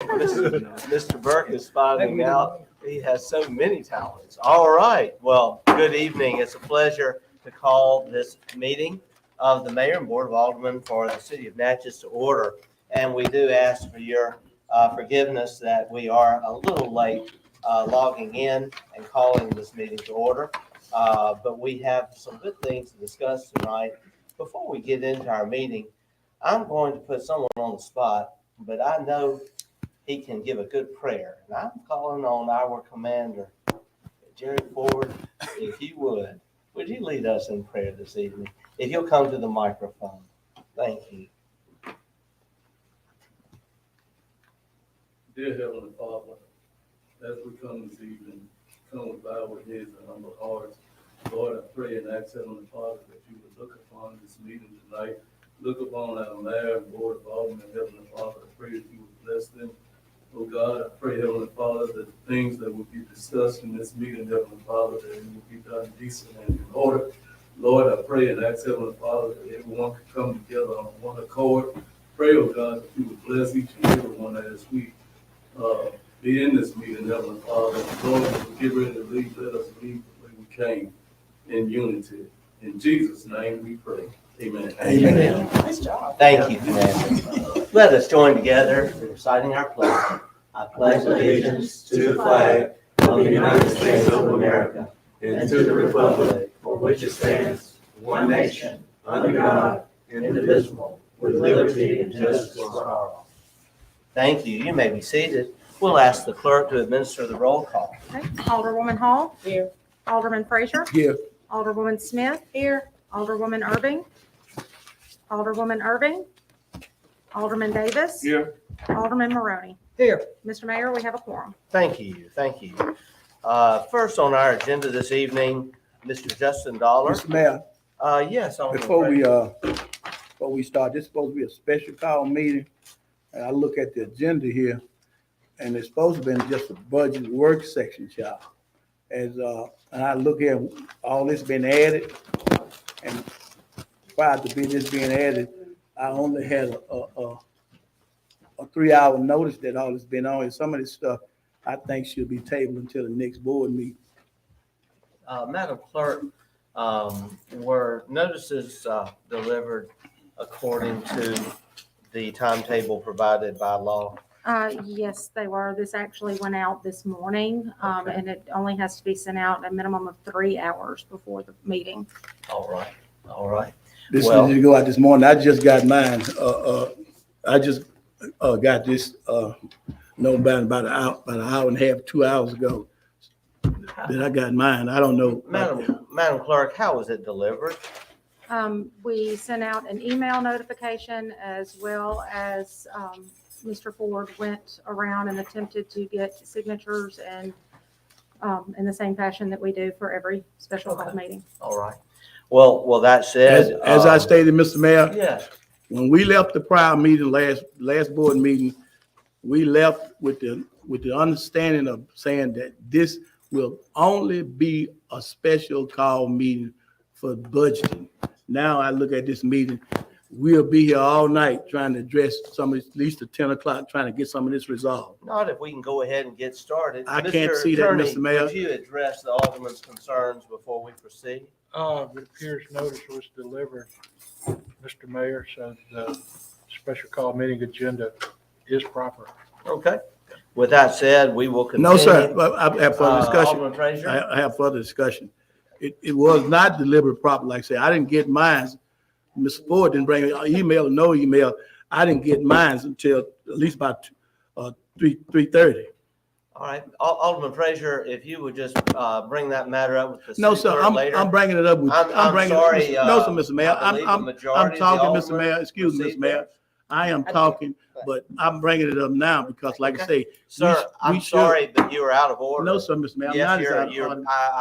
Mr. Burke is finding out he has so many talents. All right. Well, good evening. It's a pleasure to call this meeting of the Mayor and Board of Aldermen for the City of Natchez to order. And we do ask for your forgiveness that we are a little late logging in and calling this meeting to order. But we have some good things to discuss tonight. Before we get into our meeting, I'm going to put someone on the spot, but I know he can give a good prayer. And I'm calling on our commander, Jerry Ford, if you would you lead us in prayer this evening? If you'll come to the microphone. Thank you. Dear Heavenly Father, as we come this evening, come with bowed heads and humble hearts. Lord, I pray and ask, Heavenly Father, that you would look upon this meeting tonight. Look upon our mayor and board of aldermen, Heavenly Father. I pray that you would bless them. Oh God, I pray, Heavenly Father, that the things that will be discussed in this meeting, Heavenly Father, that it will be done decent and in order. Lord, I pray and ask, Heavenly Father, that everyone can come together on one accord. Pray, oh God, that you would bless each and every one as we be in this meeting, Heavenly Father. Lord, as we get ready to leave, let us leave the way we came, in unity. In Jesus' name we pray. Amen. Amen. Nice job. Thank you, Commander. Let us join together in reciting our pledge. I pledge allegiance to the flag of the United States of America and to the republic for which it stands, one nation, under God, indivisible, with liberty and justice for all. Thank you. You may be seated. We'll ask the clerk to administer the roll call. Okay. Alderwoman Hall. Here. Alderman Frazier. Here. Alderwoman Smith. Here. Alderwoman Irving. Alderwoman Irving. Alderman Davis. Here. Alderman Maroney. Here. Mr. Mayor, we have a quorum. Thank you. Thank you. First on our agenda this evening, Mr. Justin Dollar. Mr. Mayor, Yes. Alderman before we start, this is supposed to be a special call meeting. And I look at the agenda here, and it's supposed to be just a budget work section, y'all. And I look at all this been added, and prior to this being added, I only had a 3-hour notice that all this been on, and some of this stuff I think should be tabled until the next board meeting. Madam Clerk, were notices delivered according to the timetable provided by law? Yes, they were. This actually went out this morning, and it only has to be sent out a minimum of 3 hours before the meeting. All right. All right. This Well- needs to go out this morning. I just got mine. I just got this about an hour and a half, 2 hours ago. That I got mine. I don't know. Madam Clerk, how was it delivered? We sent out an email notification as well as Mr. Ford went around and attempted to get signatures and in the same fashion that we do for every special call meeting. All right. Well, that said. As I stated, Mr. Mayor, Yes. when we left the prior meeting, last board meeting, we left with the understanding of saying that this will only be a special call meeting for budgeting. Now I look at this meeting, we'll be here all night trying to address some of, at least at 10 o'clock, trying to get some of this resolved. Not if we can go ahead and get started. I can't see that, Attorney, Mr. Mayor. Would you address the Alderman's concerns before we proceed? It appears notice was delivered, Mr. Mayor, so the special call meeting agenda is proper. Okay. With that said, we will continue. No, sir, I have further discussion. Alderman Frazier? I have further discussion. It was not delivered properly. Like I said, I didn't get mine. Ms. Ford didn't bring an email or no email. I didn't get mine until at least about 3:30. All right. Alderman Frazier, if you would just bring that matter up with the No, city sir, clerk later. I'm bringing it up with. I'm bringing sorry. No, sir, Mr. Mayor, I believe I'm the majority of the talking, Mr. Aldermen Mayor, excuse me, Mr. received Mayor. theirs. I am talking, but I'm bringing it up now because like I say. Sir, I'm we should- sorry, but you are out of order. No, sir, Mr. Mayor, I'm Yes, not.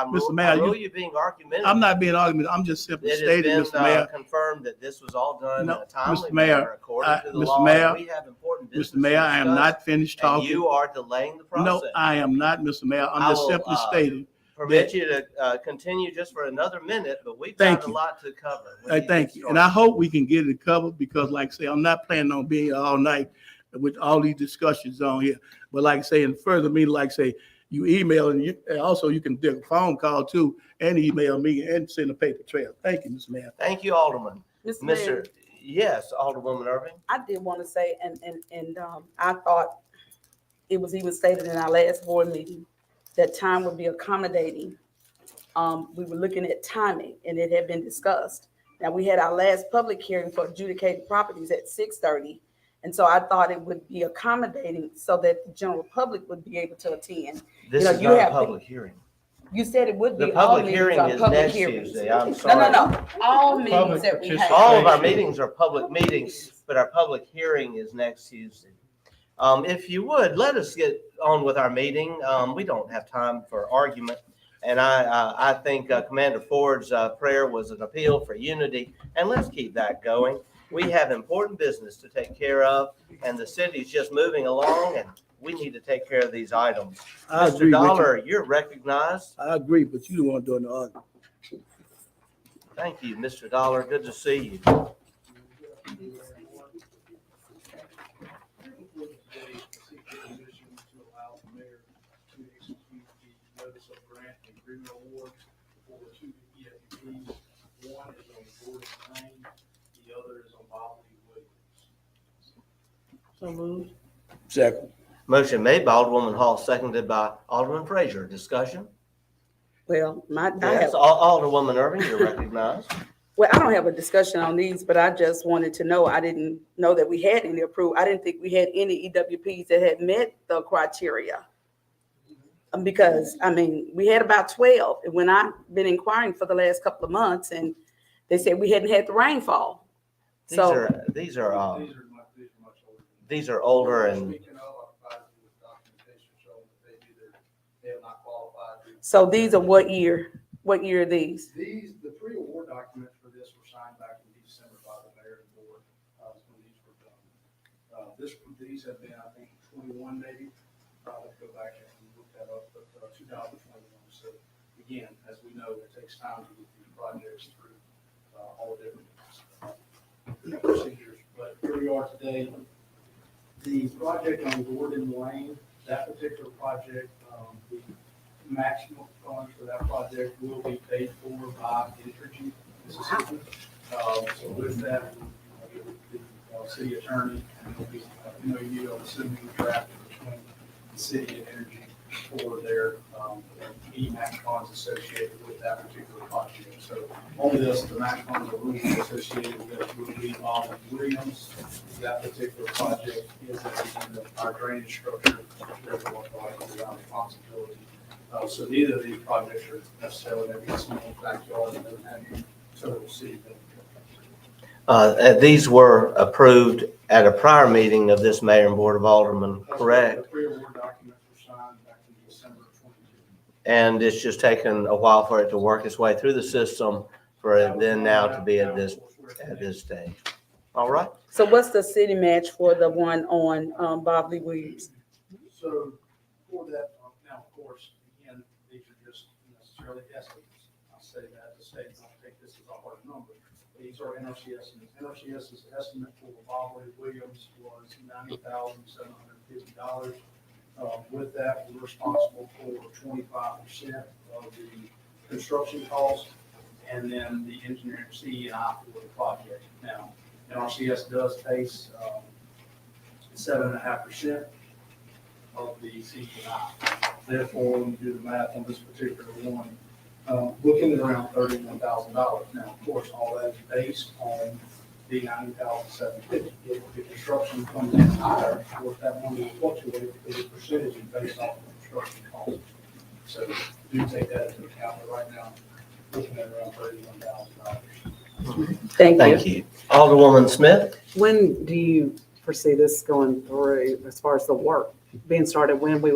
Mr. Mayor, I rule you being argumentative. I'm not being argumentative. I'm just simply It stating, has Mr. been Mayor. confirmed that this was all done in No, a timely Mr. Mayor, manner according to the Mr. law. Mayor, We have important business Mr. Mayor, to I am discuss, not finished and talking. you are delaying the process. No, I am not, Mr. Mayor. I I'm just will, simply stating. Permit you to continue just for another minute, but we've Thank got a you. lot to cover. We need to Thank get you. And I started. hope we can get it covered because like I say, I'm not planning on being here all night. with all these discussions on here. But like I say, in further meeting, like say, you email and also you can do a phone call too and email me and send a paper trail. Thank you, Ms. Mayor. Thank you, Alderman. Mr. Mayor, Yes, Alderwoman Irving. I did want to say, I thought it was even stated in our last board meeting that time would be accommodating. We were looking at timing and it had been discussed. Now, we had our last public hearing for adjudicated properties at 6:30. And so I thought it would be accommodating so that the general public would be able to attend. This know, is you not a have public hearing. You said it would be. The all public meetings hearing are is public next hearings. Tuesday. I'm sorry. No. All meetings that we have. All of our meetings are public meetings, but our public hearing is next Tuesday. If you would, let us get on with our meeting. We don't have time for argument. And I think Commander Ford's prayer was an appeal for unity, and let's keep that going. We have important business to take care of, and the city's just moving along, and we need to take care of these items. I Mr. agree, Dollar, Richard. you're recognized. I agree, but you don't want to do no argument. Thank you, Mr. Dollar. Good to see you. Notice of grant and agreement awards for two EWPs. One is on Gordon Lane, the other is on Bobley Williams. So moved. Second. Motion made by Alderwoman Hall, seconded by Alderman Frazier. Discussion? Well, I Yes, have, Alderwoman Irving, you're recognized. well, I don't have a discussion on these, but I just wanted to know, I didn't know that we had any approved. I didn't think we had any EWPs that had met the criteria. Because, I mean, we had about 12, and when I've been inquiring for the last couple of months, and they said we hadn't had the rainfall. These So, are These are much older. these are older and Speaking of, I provided you with documentation showing that they have not qualified. so these are what year? What year are these? The pre-award documents for this were signed back in December by the mayor and board, when these were done. These have been, I think, 21 maybe. Let's go back and look that up, but 2021. So again, as we know, it takes time to get these projects through all different procedures. But here we are today. The project on Gordon Lane, that particular project, the maximum funds for that project will be paid for by Entergy Mississippi. So with that, the city attorney and will be MOU, I'm assuming, drafted between the city and Energy for their max funds associated with that particular project. So only the max funds are really associated with will be Bob Williams. That particular project is in our drainage structure, therefore around responsibility. So neither of these projects are necessarily going to be a small backyard and doesn't have any total city benefit. these were approved at a prior meeting of this mayor and board of aldermen, correct? The pre-award documents were signed back in December of 22. And it's just taken a while for it to work its way through the system for it then now to be at this stage. All right. So what's the city match for the one on Bobley Williams? So for that, now, of course, again, these are just necessarily estimates. I say that to say, don't take this as a hard number. These are NRC estimates. NRCS's estimate for Bobley Williams was $90,750. With that, we're responsible for 25% of the construction cost and then the engineering CEI for the project. Now, NRCS does face 7.5% of the CEI. Therefore, when you do the math on this particular one, looking at around $31,000. Now, of course, all that is based on the $90,750. If the construction comes in higher, of course, that money will fluctuate because the percentage is based off the construction cost. So do take that into account. But right now, looking at around $31,000. Thank you. Thank you. Alderwoman Smith? When do you foresee this going through as far as the work being started, when the money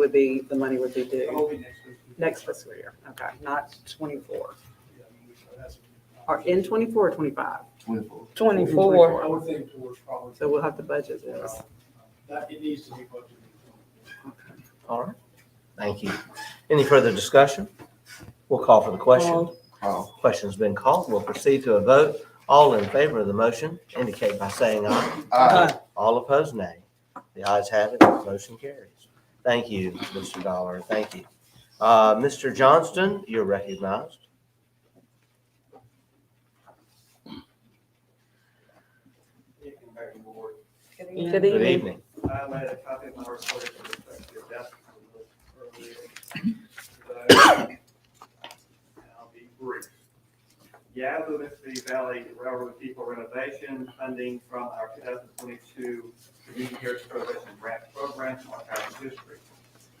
would be due? That'll be next week. Next fiscal year, okay, not 24. Yeah, I mean, that's- Or in 24 or 25? 24. I would think towards probably. So we'll have to budget this. That it needs to be budgeted. All right. Thank you. Any further discussion? We'll call for the question. Question's been called. We'll proceed to a vote. All in favor of the motion indicate by saying aye. Aye. All opposed, nay. The ayes have it, motion carries. Thank you, Mr. Dollar, thank you. Mr. Johnston, you're recognized. Good Good evening. evening. I made a copy of my report with respect to your desk earlier. I'll be brief. Yazoo, Mississippi Valley Railroad Depot renovation funding from our 2022 Community Heritage Preservation Grant Program from Archives District.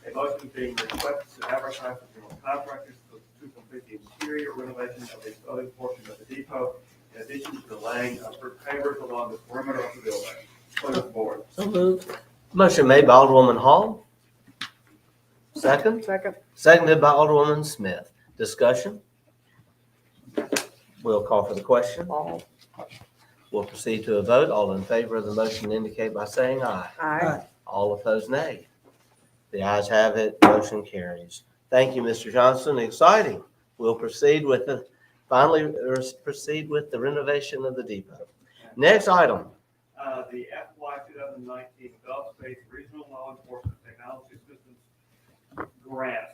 A motion being requested to advertise for general contractors to complete the interior renovation of the southern portion of the depot, in addition to the laying of pavers along the perimeter of the building. Please, board. So moved. Motion made by Alderwoman Hall. Second? Second. Seconded by Alderwoman Smith. Discussion? We'll call for the question. All. We'll proceed to a vote. All in favor of the motion indicate by saying aye. Aye. All opposed, nay. The ayes have it, motion carries. Thank you, Mr. Johnson, exciting. We'll proceed with the renovation of the depot. Next item. The FY 2019 Gulf States Regional Law Enforcement Technology Systems Grant,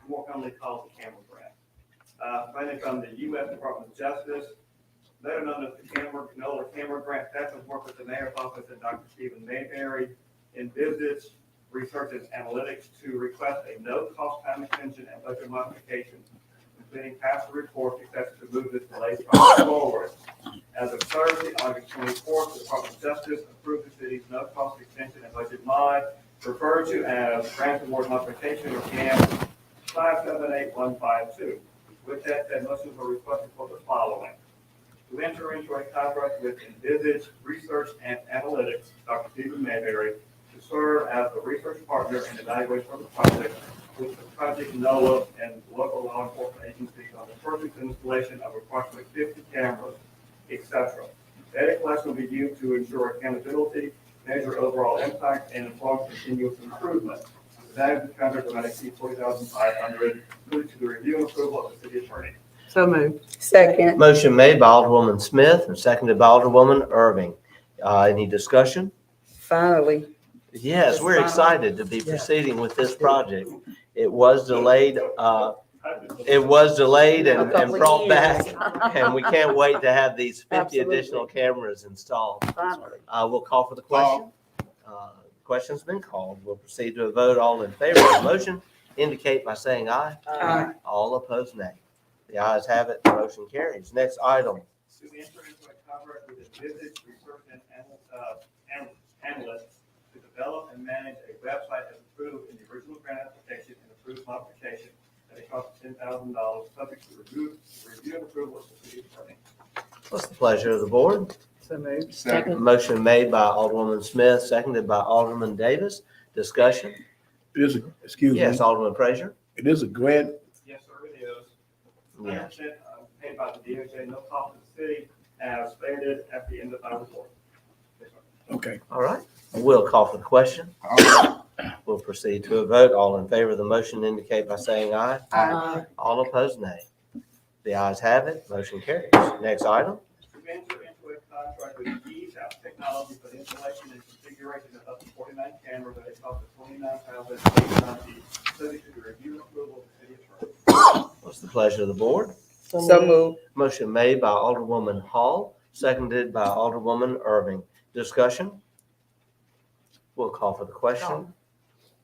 more commonly called the CAMERA Grant. Funding from the U.S. Department of Justice, better known as the CAMERA Grant. That's to work with the mayor's office and Dr. Stephen Mayberry in visits, research and analytics to request a no-cost time extension and budget modification, including past reports, etc., to move this delayed project forward. As of Thursday, August 24th, the Department of Justice approved the city's no-cost extension and budget mod, referred to as Grant Award Modification, or GAM 578152. With that, motions are requested for the following: to enter into a contract with Envisage Research and Analytics, Dr. Stephen Mayberry, to serve as the research partner and evaluation of the project with the project NOAA and local law enforcement agencies on the purchase and installation of approximately 50 cameras, etc. Data collection will be used to ensure accountability, measure overall impact, and inform continuous improvement. The value of the contract will not exceed $40,500, including to the review and approval of the city attorney. So moved. Second. Motion made by Alderwoman Smith and seconded by Alderwoman Irving. Any discussion? Finally. Yes, we're excited to be proceeding with this project. It was delayed, and couple brought years. back, and we can't wait to have these 50 Absolutely. additional cameras installed. Finally. We'll call for the question. Question's been called. We'll proceed to a vote. All in favor of the motion indicate by saying aye. Aye. All opposed, nay. The ayes have it, the motion carries. Next item. To enter into a contract with Envisage Research and Analysts to develop and manage a website as approved in the original grant application and approved modification at a cost of $10,000, subject to review and approval of the city attorney. What's the pleasure of the board? So moved. Second. Motion made by Alderwoman Smith, seconded by Alderman Davis. Discussion? It is, excuse me, Yes, Alderman Frazier? it is a grant. Yes, sir, it is. Yes. 100% paid by the DOJ, no cost to the city, as stated at the end of my report. Yes, sir. Okay. All right. We'll call for the question. We'll proceed to a vote. All in favor of the motion indicate by saying aye. Aye. All opposed, nay. The ayes have it. Motion carries. Next item. To enter into a contract with Ease Out Technology for the installation and configuration of up to 49 cameras at a cost of $29,890, subject to the review and approval of the city attorney. What's the pleasure of the board? So moved. Motion made by Alderwoman Hall, seconded by Alderwoman Irving. Discussion? We'll call for the question.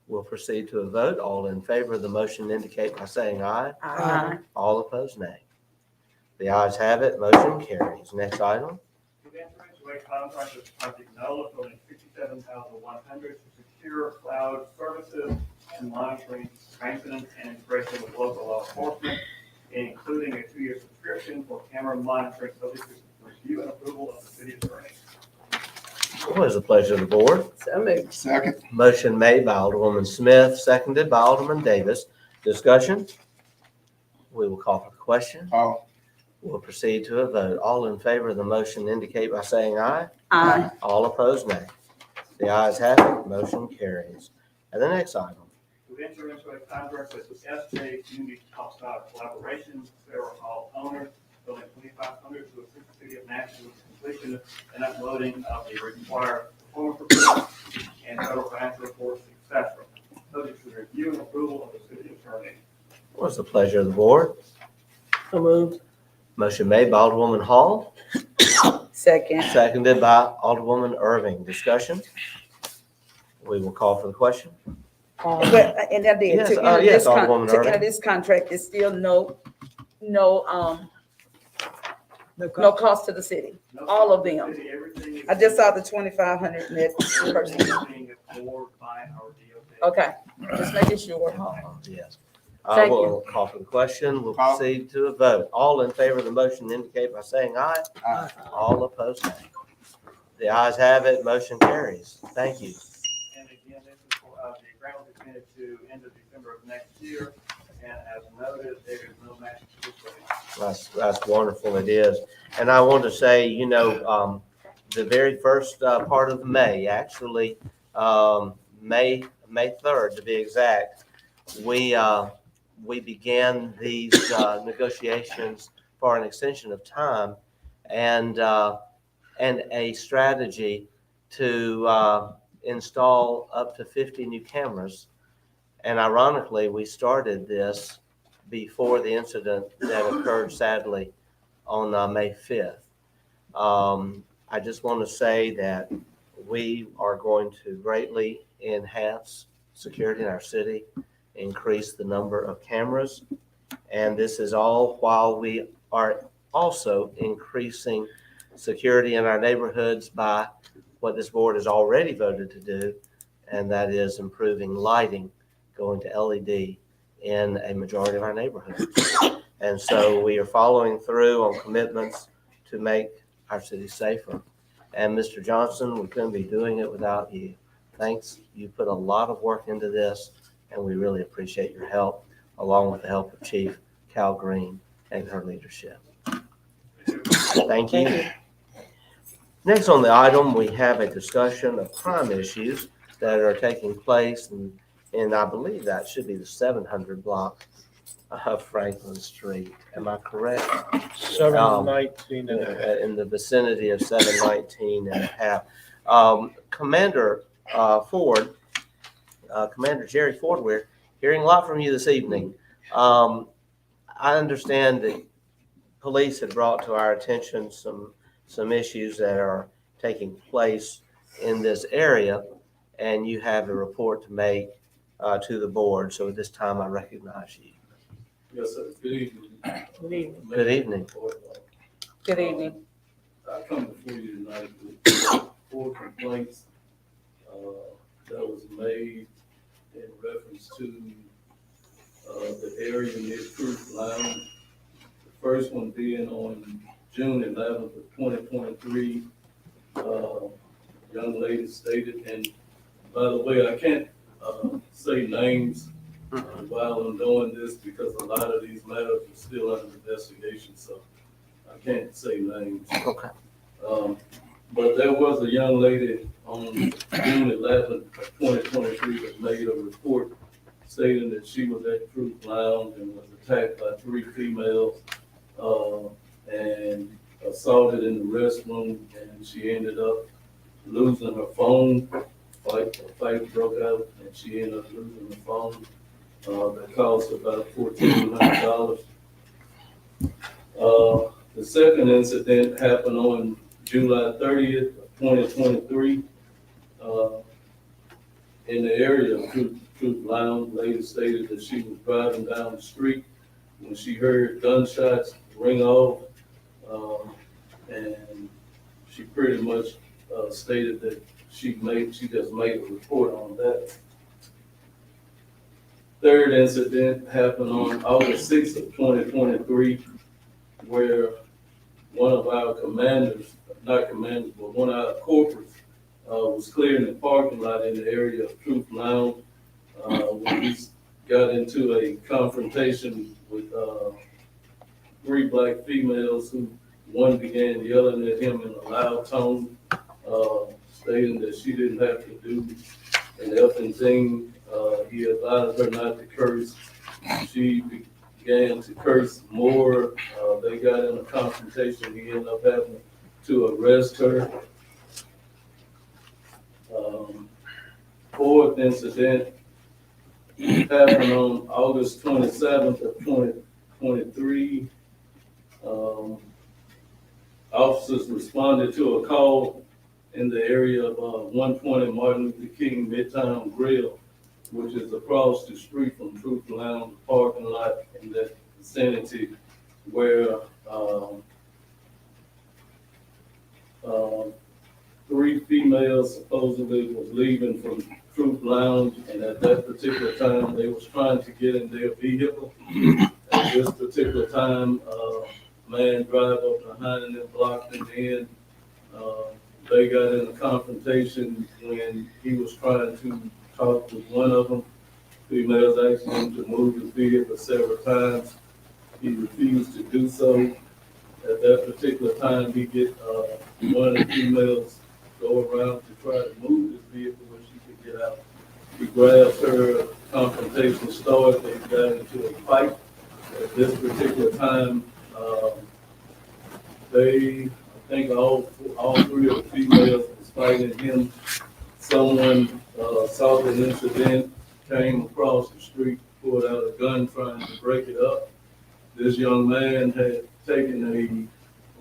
We'll proceed to a vote. All in favor of the motion indicate by saying aye. Aye. All opposed, nay. The ayes have it. Motion carries. Next item. To enter into a contract with Project NOAA totaling $57,100 to secure cloud services and monitoring, maintenance, and integration with local law enforcement, including a 2-year subscription for camera monitoring, subject to review and approval of the city attorney. What is the pleasure of the board? So moved. Second. Motion made by Alderwoman Smith, seconded by Alderman Davis. Discussion? We will call for the question. We'll proceed to a vote. All in favor of the motion indicate by saying aye. Aye. All opposed, nay. The ayes have it. Motion carries. And the next item. To enter into a contract with SJ Community Collaboration, Sarah Hall owner, building 2,500 to assist the city of Nashville with completion and uploading of the required performance reports, and federal financial reports, etc., subject to the review and approval of the city attorney. What's the pleasure of the board? So moved. Motion made by Alderwoman Hall, Second. seconded by Alderwoman Irving. Discussion? We will call for the question. But, and I did, Yes, to enter yes, this, Alderwoman to enter Irving. this contract, is still no cost to the city. No All of problem. them. City, everything is- I just saw the 2,500 net person. Everything is absorbed by our DOT. Okay, just making sure. Yes. I Thank will call for the question. We'll proceed to a vote. All in favor of the motion indicate by saying aye. Aye. All opposed, nay. The ayes have it. Motion carries. Thank you. And again, this is for, the grant was extended to end of December of next year, and as noted, there is no match to this. That's wonderful. It is. And I want to say, you know, the very first part of May, actually, May 3rd to be exact, we began these negotiations for an extension of time and a strategy to install up to 50 new cameras. And ironically, we started this before the incident that occurred sadly on May 5th. I just want to say that we are going to greatly enhance security in our city, increase the number of cameras, and this is all while we are also increasing security in our neighborhoods by what this board has already voted to do, and that is improving lighting, going to LED in a majority of our neighborhoods. And so we are following through on commitments to make our city safer. And Mr. Johnson, we couldn't be doing it without you. Thanks. You put a lot of work into this, and we really appreciate your help, along with the help of Chief Cal Green and her leadership. Thank you. Next on the item, we have a discussion of crime issues that are taking place, and I believe that should be the 700 block of Franklin Street. Am I correct? 719 and a half. In the vicinity of 719 and a half. Commander Ford, Commander Jerry Ford, we're hearing a lot from you this evening. I understand that police had brought to our attention some issues that are taking place in this area, and you have a report to make to the board. So at this time, I recognize you. Yes, sir. Good evening. Good evening. Good evening. I come before you tonight with 4 complaints that was made in reference to the area near Truth Lounge. The first one being on June 11th of 2023. Young lady stated, and by the way, I can't say names while I'm doing this because a lot of these matters are still under investigation, so I can't say names. Okay. But there was a young lady on June 11th, 2023 that made a report stating that she was at Truth Lounge and was attacked by 3 females and assaulted in the restroom, and she ended up losing her phone. A fight broke out, and she ended up losing the phone. That cost about $1,400. The second incident happened on July 30th of 2023 in the area of Truth Lounge. Lady stated that she was driving down the street when she heard gunshots ring off, and she pretty much stated that she just made a report on that. Third incident happened on August 6th of 2023, where one of our commanders, not commanders, but one of our corporals was clearing the parking lot in the area of Truth Lounge when he got into a confrontation with 3 black females who one began yelling at him in a loud tone, stating that she didn't have to do an effing thing. He advised her not to curse. She began to curse more. They got in a confrontation. He ended up having to arrest her. Fourth incident happened on August 27th of 2023. Officers responded to a call in the area of 120 Martin Luther King Midtown Grill, which is across the street from Truth Lounge parking lot in that vicinity, where three females supposedly was leaving from Truth Lounge, and at that particular time, they was trying to get in their vehicle. At this particular time, man drive up behind them, blocked them in. They got in a confrontation when he was trying to talk with one of them. Females asked him to move his vehicle several times. He refused to do so. At that particular time, he get one of the females go around to try to move his vehicle where she could get out. He grabbed her, confrontation started, they got into a fight. At this particular time, I think all three of the females was fighting him. Someone saw the incident, came across the street, pulled out a gun trying to break it up. This young man had taken a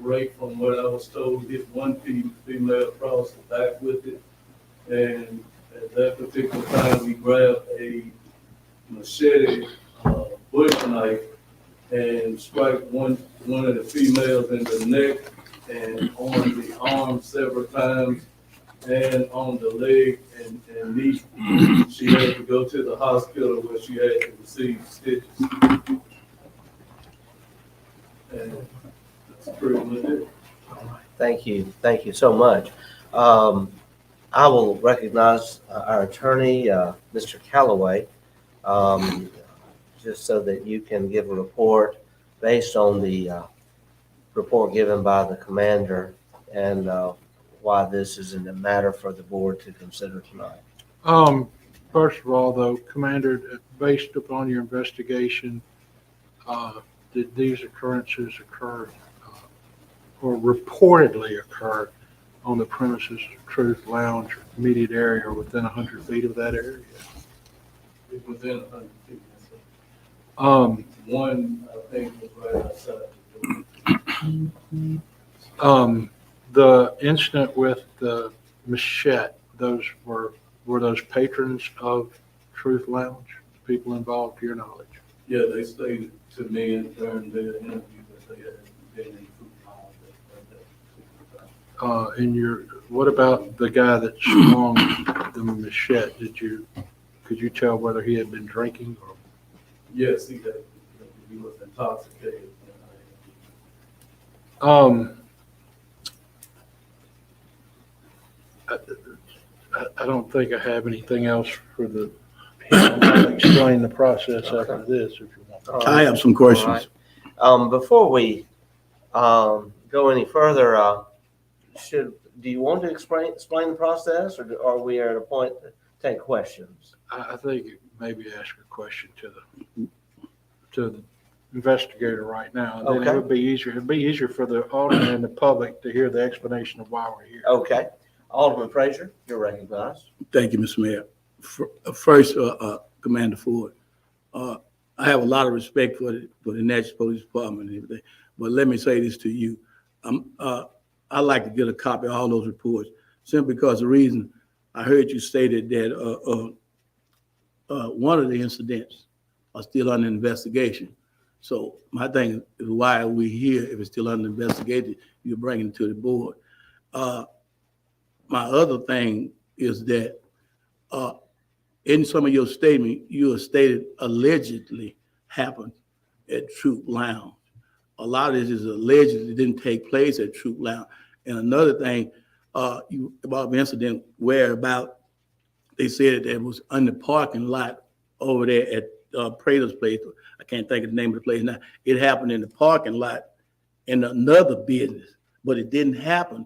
rake, from what I was told, hit one female across the back with it. And at that particular time, he grabbed a machete, bush knife, and struck one of the females in the neck and on the arm several times, and on the leg and knee. She had to go to the hospital where she had to receive stitches. And that's pretty much it. Thank you so much. I will recognize our attorney, Mr. Callaway, just so that you can give a report based on the report given by the commander and why this is a matter for the board to consider tonight. First of all, though, Commander, based upon your investigation, did these occurrences occur or reportedly occur on the premises of Truth Lounge, immediate area, or within 100 feet of that area? Within 100 feet. Um, One, I think, was right outside the door. The incident with the machete, were those patrons of Truth Lounge, people involved, to your knowledge? Yeah, they stated to me during their interview that they had been in Truth Lounge at that particular time. What about the guy that swung the machete? Could you tell whether he had been drinking or? Yes, he did. He was intoxicated. I don't think I have anything else for I'll explain the process after this if you want. I have some questions. All right. Before we go any further, do you want to explain the process, or are we at a point to take questions? I think maybe ask a question to the investigator right now. And then Okay. it would be easier. It'd be easier for the audience and the public to hear the explanation of why we're here. Okay. Alderman Frazier, you're recognized. Thank you, Mr. Mayor. First, Commander Ford, I have a lot of respect for the Natchez Police Department and everything, but let me say this to you. I like to get a copy of all those reports, simply because the reason I heard you stated that one of the incidents are still under investigation. So my thing is, why are we here if it's still under investigation? You're bringing it to the board. My other thing is that in some of your statement, you have stated allegedly happened at Troop Lounge. A lot of this is allegedly didn't take place at Troop Lounge. And another thing, about the incident whereabout they said that it was on the parking lot over there at Prater's place. I can't think of the name of the place now. It happened in the parking lot in another business, but it didn't happen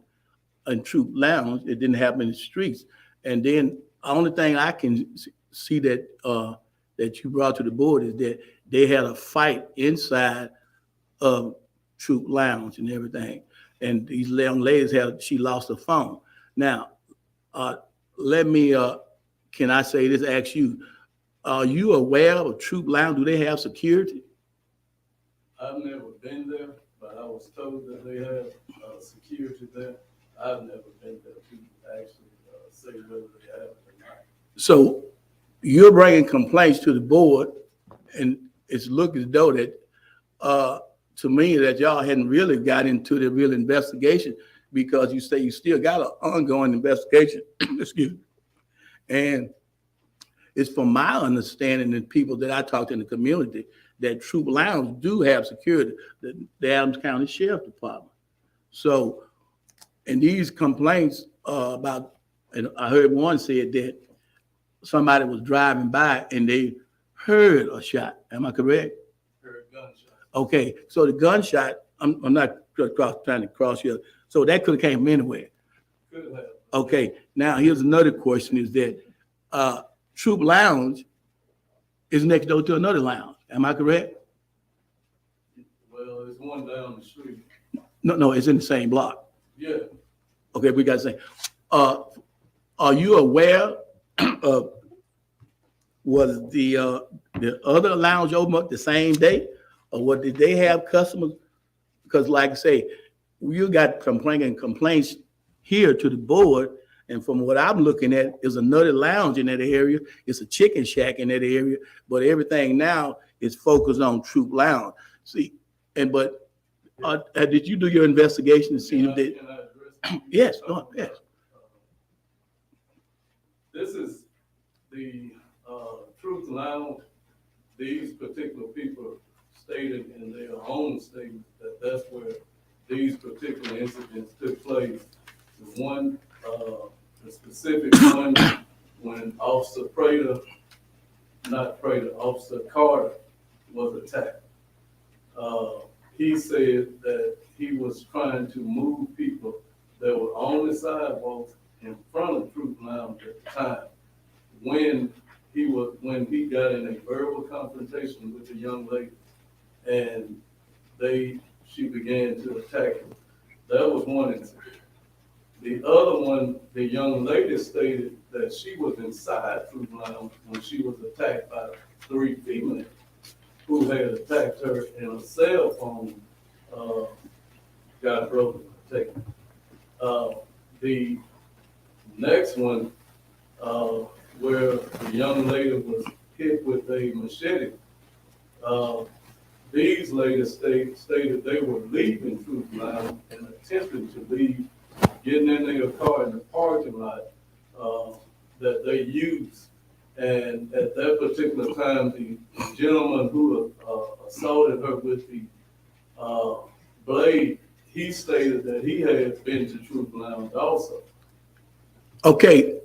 in Troop Lounge. It didn't happen in the streets. And then the only thing I can see that that you brought to the board is that they had a fight inside of Troop Lounge and everything. And these young ladies she lost her phone. Now, let me, can I say this, ask you, are you aware of a troop lounge? Do they have security? I've never been there, but I was told that they have, security there. I've never been there to actually, say whether they have it or not. So you're bringing complaints to the board, and it's looking as though that, to me, that y'all hadn't really got into the real investigation, because you say you still got an ongoing investigation, excuse me. And it's from my understanding and people that I talked to in the community that Troop Lounge do have security, the Adams County Sheriff Department. So, and these complaints about, and I heard one said that somebody was driving by and they heard a shot. Am I correct? Heard gunshots. Okay, so the gunshot, I'm not trying to cross here. So that could have came from anywhere. Could have. Okay, now here's another question is that Troop Lounge is next door to another lounge. Am I correct? Well, there's one down the street. No, it's in the same block. Yeah, Okay, we got to say, are you aware of, was the other lounge open up the same day? Or what, did they have customers? Because like I say, you got complaints here to the board, and from what I'm looking at, is another lounge in that area. It's a chicken shack in that area, but everything now is focused on Troop Lounge. See, but did you do your investigation to see if they? Can I address? Yes, go on, yes. This is the Truth Lounge. These particular people stated in their own statement that that's where these particular incidents took place. The one, the specific one, when Officer Officer Carter was attacked. He said that he was trying to move people that were on the sidewalks in front of Truth Lounge at the time. When he got in a verbal confrontation with the young lady, and she began to attack him. That was one incident. The other one, the young lady stated that she was inside Truth Lounge when she was attacked by 3 females who had attacked her, and a cell phone got broken, taken. The next one, where the young lady was hit with a machete, these ladies stated they were leaving Truth Lounge and attempting to leave, getting in their car in the parking lot that they used. And at that particular time, the gentleman who assaulted her with the blade, he stated that he had been to Truth Lounge also. Okay.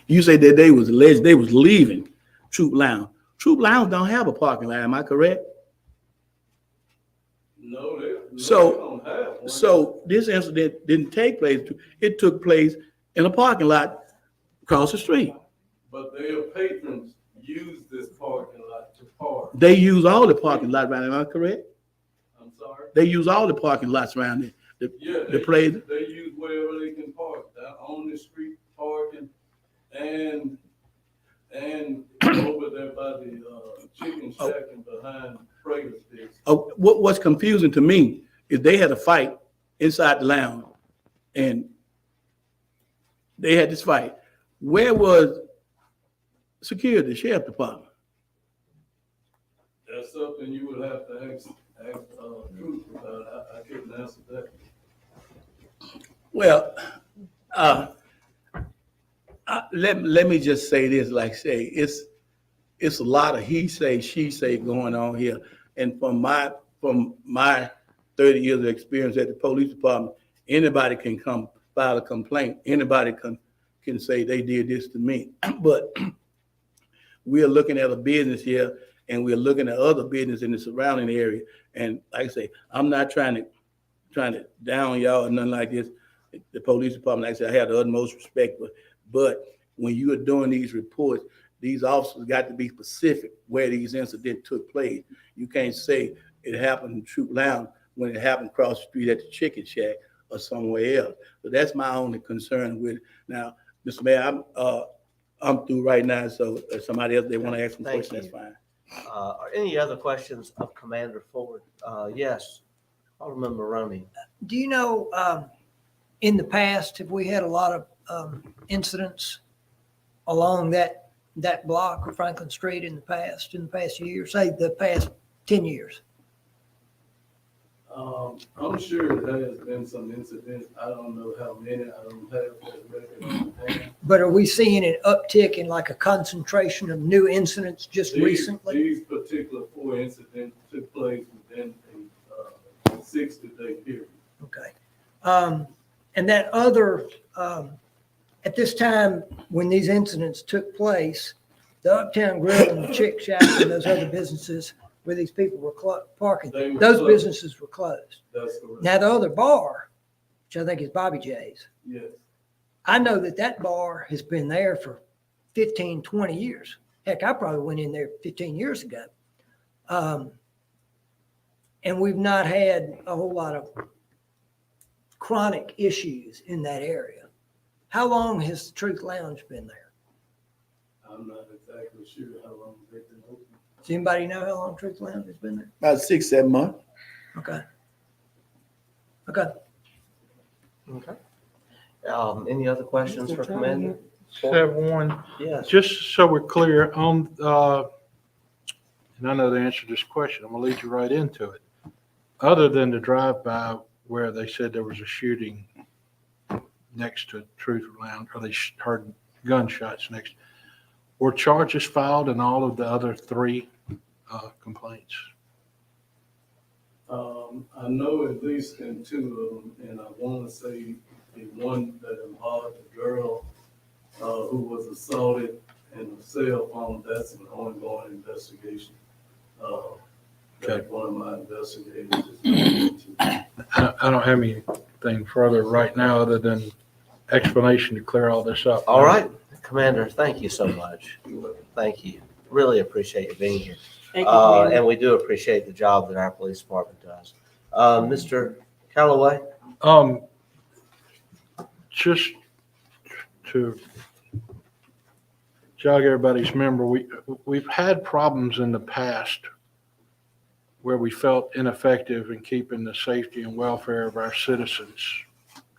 You say that they was alleged they was leaving Troop Lounge. Troop Lounge don't have a parking lot, am I correct? No, they So- don't have one. So this incident didn't take place, it took place in a parking lot across the street. But their patrons use this parking lot to park. They use all the parking lot around there, am I correct? I'm sorry? They use all the parking lots around there. Yeah, The place, they use wherever they can park, down on the street parking and over there by the chicken shack and behind Prater Sticks. what's confusing to me is they had a fight inside the lounge, and they had this fight. Where was security, the sheriff department? That's something you would have to ask Truth about. I couldn't answer that. Well, let me just say this, like say, it's a lot of he say, she say going on here. And from my 30 years of experience at the police department, anybody can come file a complaint. Anybody can say they did this to me. But we're looking at a business here, and we're looking at other business in the surrounding area. And like I say, I'm not trying to down y'all or nothing like this. The police department, like I said, I have the utmost respect, but when you are doing these reports, these officers got to be specific where these incidents took place. You can't say it happened in Troop Lounge when it happened across the street at the chicken shack or somewhere else. So that's my only concern with it. Now, Mr. Mayor, I'm through right now, so if somebody else, they want to ask some Thank questions, you. that's fine. Are any other questions of Commander Ford? Yes, Alderman Maroney. Do you know, in the past, have we had a lot of incidents along that block of Franklin Street in the past year, say the past 10 years? I'm sure there has been some incidents. I don't know how many. I don't have that record on hand. But are we seeing an uptick in like a concentration of new incidents just recently? These particular 4 incidents took place within a 60-day period. Okay. And that other, at this time, when these incidents took place, the Uptown Grill and the Chick Shack and those other businesses where these people were parking, They were those closed. businesses were closed. That's correct. Now, the other bar, which I think is Bobby J's, Yes. I know that bar has been there for 15, 20 years. Heck, I probably went in there 15 years ago. And we've not had a whole lot of chronic issues in that area. How long has the Truth Lounge been there? I'm not exactly sure how long they've been open. Does anybody know how long Truth Lounge has been there? About 6, 7 months. Okay. Okay. Okay. Any other questions for Commander? Have one, Yes. just so we're clear on, and I know the answer to this question, I'm gonna lead you right into it. Other than the drive-by where they said there was a shooting next to Truth Lounge, or they heard gunshots next, were charges filed in all of the other 3 complaints? I know at least in 2 of them, and I want to say the one that involved the girl who was assaulted and the cell phone, that's an ongoing investigation. That one of my investigators is looking into. I don't have anything further right now other than explanation to clear all this up. All right, Commander, thank you so much. Thank you. Really appreciate you being here. Thank you, Commander. And we do appreciate the job that our police department does. Mr. Callaway? Just to jog everybody's memory, we've had problems in the past where we felt ineffective in keeping the safety and welfare of our citizens.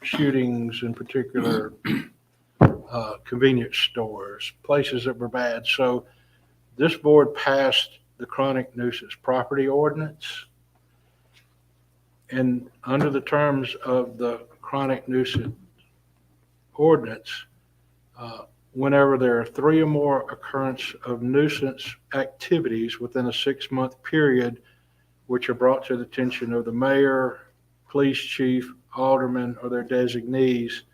Shootings in particular, convenience stores, places that were bad. So this board passed the chronic nuisance property ordinance. And under the terms of the chronic nuisance ordinance, whenever there are 3 or more occurrence of nuisance activities within a 6-month period, which are brought to the attention of the mayor, police chief, alderman, or their designees,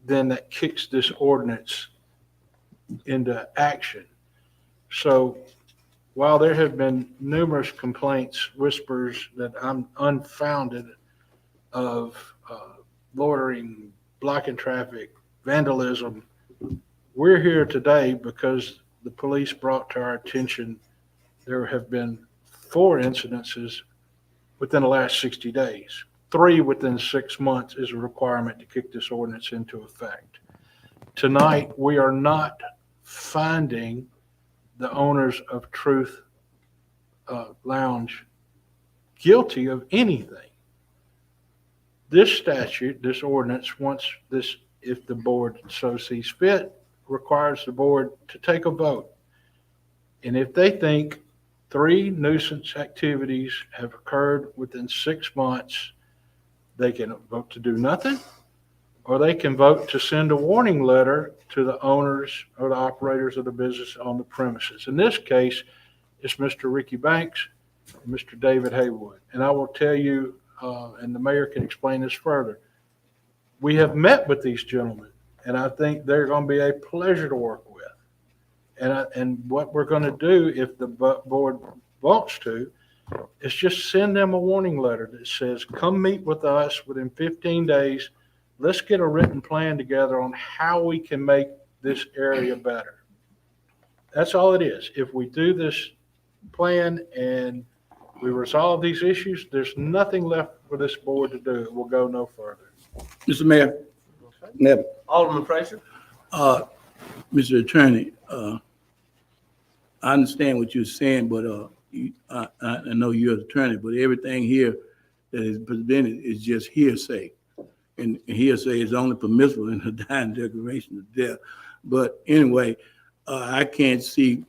then that kicks this ordinance into action. So while there have been numerous complaints, whispers that I'm unfounded of loitering, blocking traffic, vandalism, we're here today because the police brought to our attention there have been 4 incidences within the last 60 days. 3 within 6 months is a requirement to kick this ordinance into effect. Tonight, we are not finding the owners of Truth Lounge guilty of anything. This statute, this ordinance, once this, if the board so sees fit, requires the board to take a vote. And if they think 3 nuisance activities have occurred within 6 months, they can vote to do nothing, or they can vote to send a warning letter to the owners or the operators of the business on the premises. In this case, it's Mr. Ricky Banks and Mr. David Haywood. And I will tell you, and the mayor can explain this further, we have met with these gentlemen, and I think they're going to be a pleasure to work with. And what we're going to do, if the board wants to, is just send them a warning letter that says, come meet with us within 15 days. Let's get a written plan together on how we can make this area better. That's all it is. If we do this plan and We resolve these issues. There's nothing left for this board to do. It will go no further. Mr. Mayor, Neville, Alderman Fraser? Mr. Attorney, I understand what you're saying, but I know you're an attorney, but everything here that is presented is just hearsay. And hearsay is only permissible in the dying declaration of death. But anyway, I can't see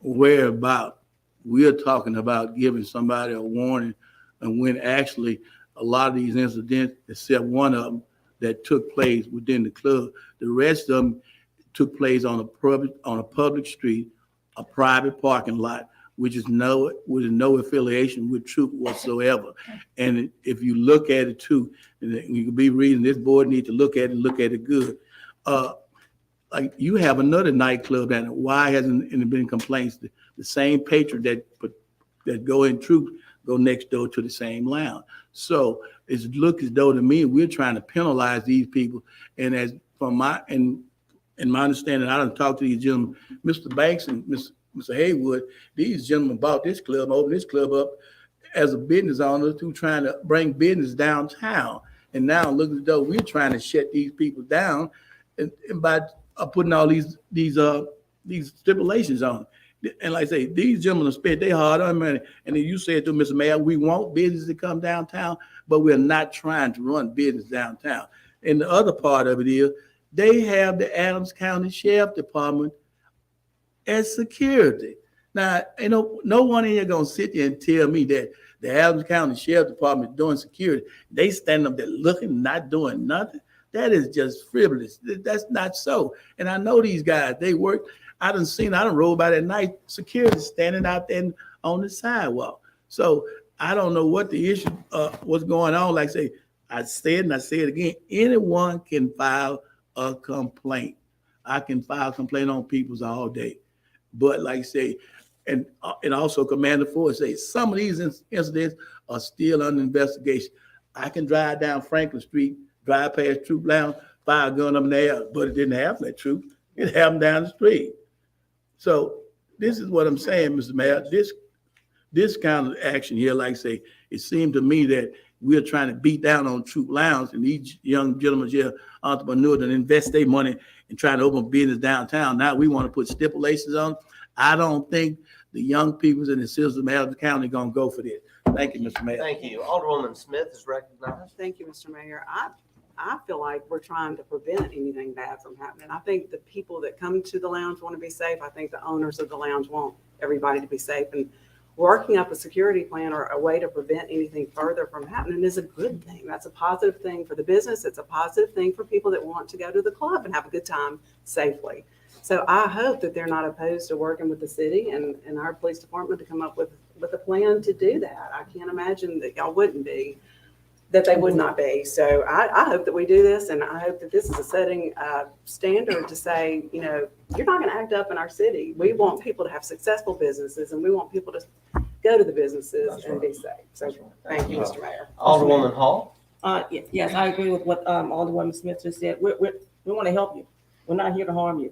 where about we're talking about giving somebody a warning, and when actually a lot of these incidents, except one of them that took place within the club, the rest of them took place on a public street, a private parking lot, which is with no affiliation with truth whatsoever. And if you look at it too, and you could be reading, this board needs to look at it good. Like you have another nightclub, and why hasn't there been complaints? The same patron that go in truth go next door to the same lounge. So it's look as though to me we're trying to penalize these people. And as from my understanding, I don't talk to these gentlemen, Mr. Banks and Mr. Haywood. These gentlemen bought this club, opened this club up as a business owner to trying to bring business downtown. And now look as though we're trying to shut these people down, and by putting all these stipulations on. And like I say, these gentlemen have spent their hard-earned money. And then you said to Mr. Mayor, we want business to come downtown, but we're not trying to run business downtown. And the other part of it is they have the Adams County Sheriff Department as security. Now, no one in here gonna sit there and tell me that the Adams County Sheriff Department is doing security. They stand up there looking, not doing nothing. That is just frivolous. That's not so. And I know these guys, they work. I done roll by that night, security standing out there on the sidewalk. So I don't know what the issue, what's going on. Like I say, I said, and I say it again, anyone can file a complaint. I can file a complaint on people's all day. But like I say, and also Commander Ford say, some of these incidents are still under investigation. I can drive down Franklin Street, drive past Troop Lounge, fire a gun up in the air, but it didn't happen at Troop. It happened down the street. So this is what I'm saying, Mr. Mayor. This kind of action here, like I say, it seemed to me that we're trying to beat down on Troop Lounge, and these young gentlemen here, entrepreneurs, that invest their money and trying to open business downtown. Now we want to put stipulations on. I don't think the young people in the citizens of Adams County are going to go for this. Thank you, Mr. Mayor. Thank you. Alderwoman Smith is recognized. Thank you, Mr. Mayor. I feel like we're trying to prevent anything bad from happening. I think the people that come to the lounge want to be safe. I think the owners of the lounge want everybody to be safe. And working up a security plan or a way to prevent anything further from happening is a good thing. That's a positive thing for the business. It's a positive thing for people that want to go to the club and have a good time safely. So I hope that they're not opposed to working with the city and our police department to come up with a plan to do that. I can't imagine that y'all wouldn't be, that they would not be. So I hope that we do this, and I hope that this is a setting standard to say, you're not going to act up in our city. We want people to have successful businesses, and we want people to go to the businesses and be safe. So thank you, Mr. Mayor. Alderwoman Hall. Yes, I agree with what Alderwoman Smith just said. We want to help you. We're not here to harm you.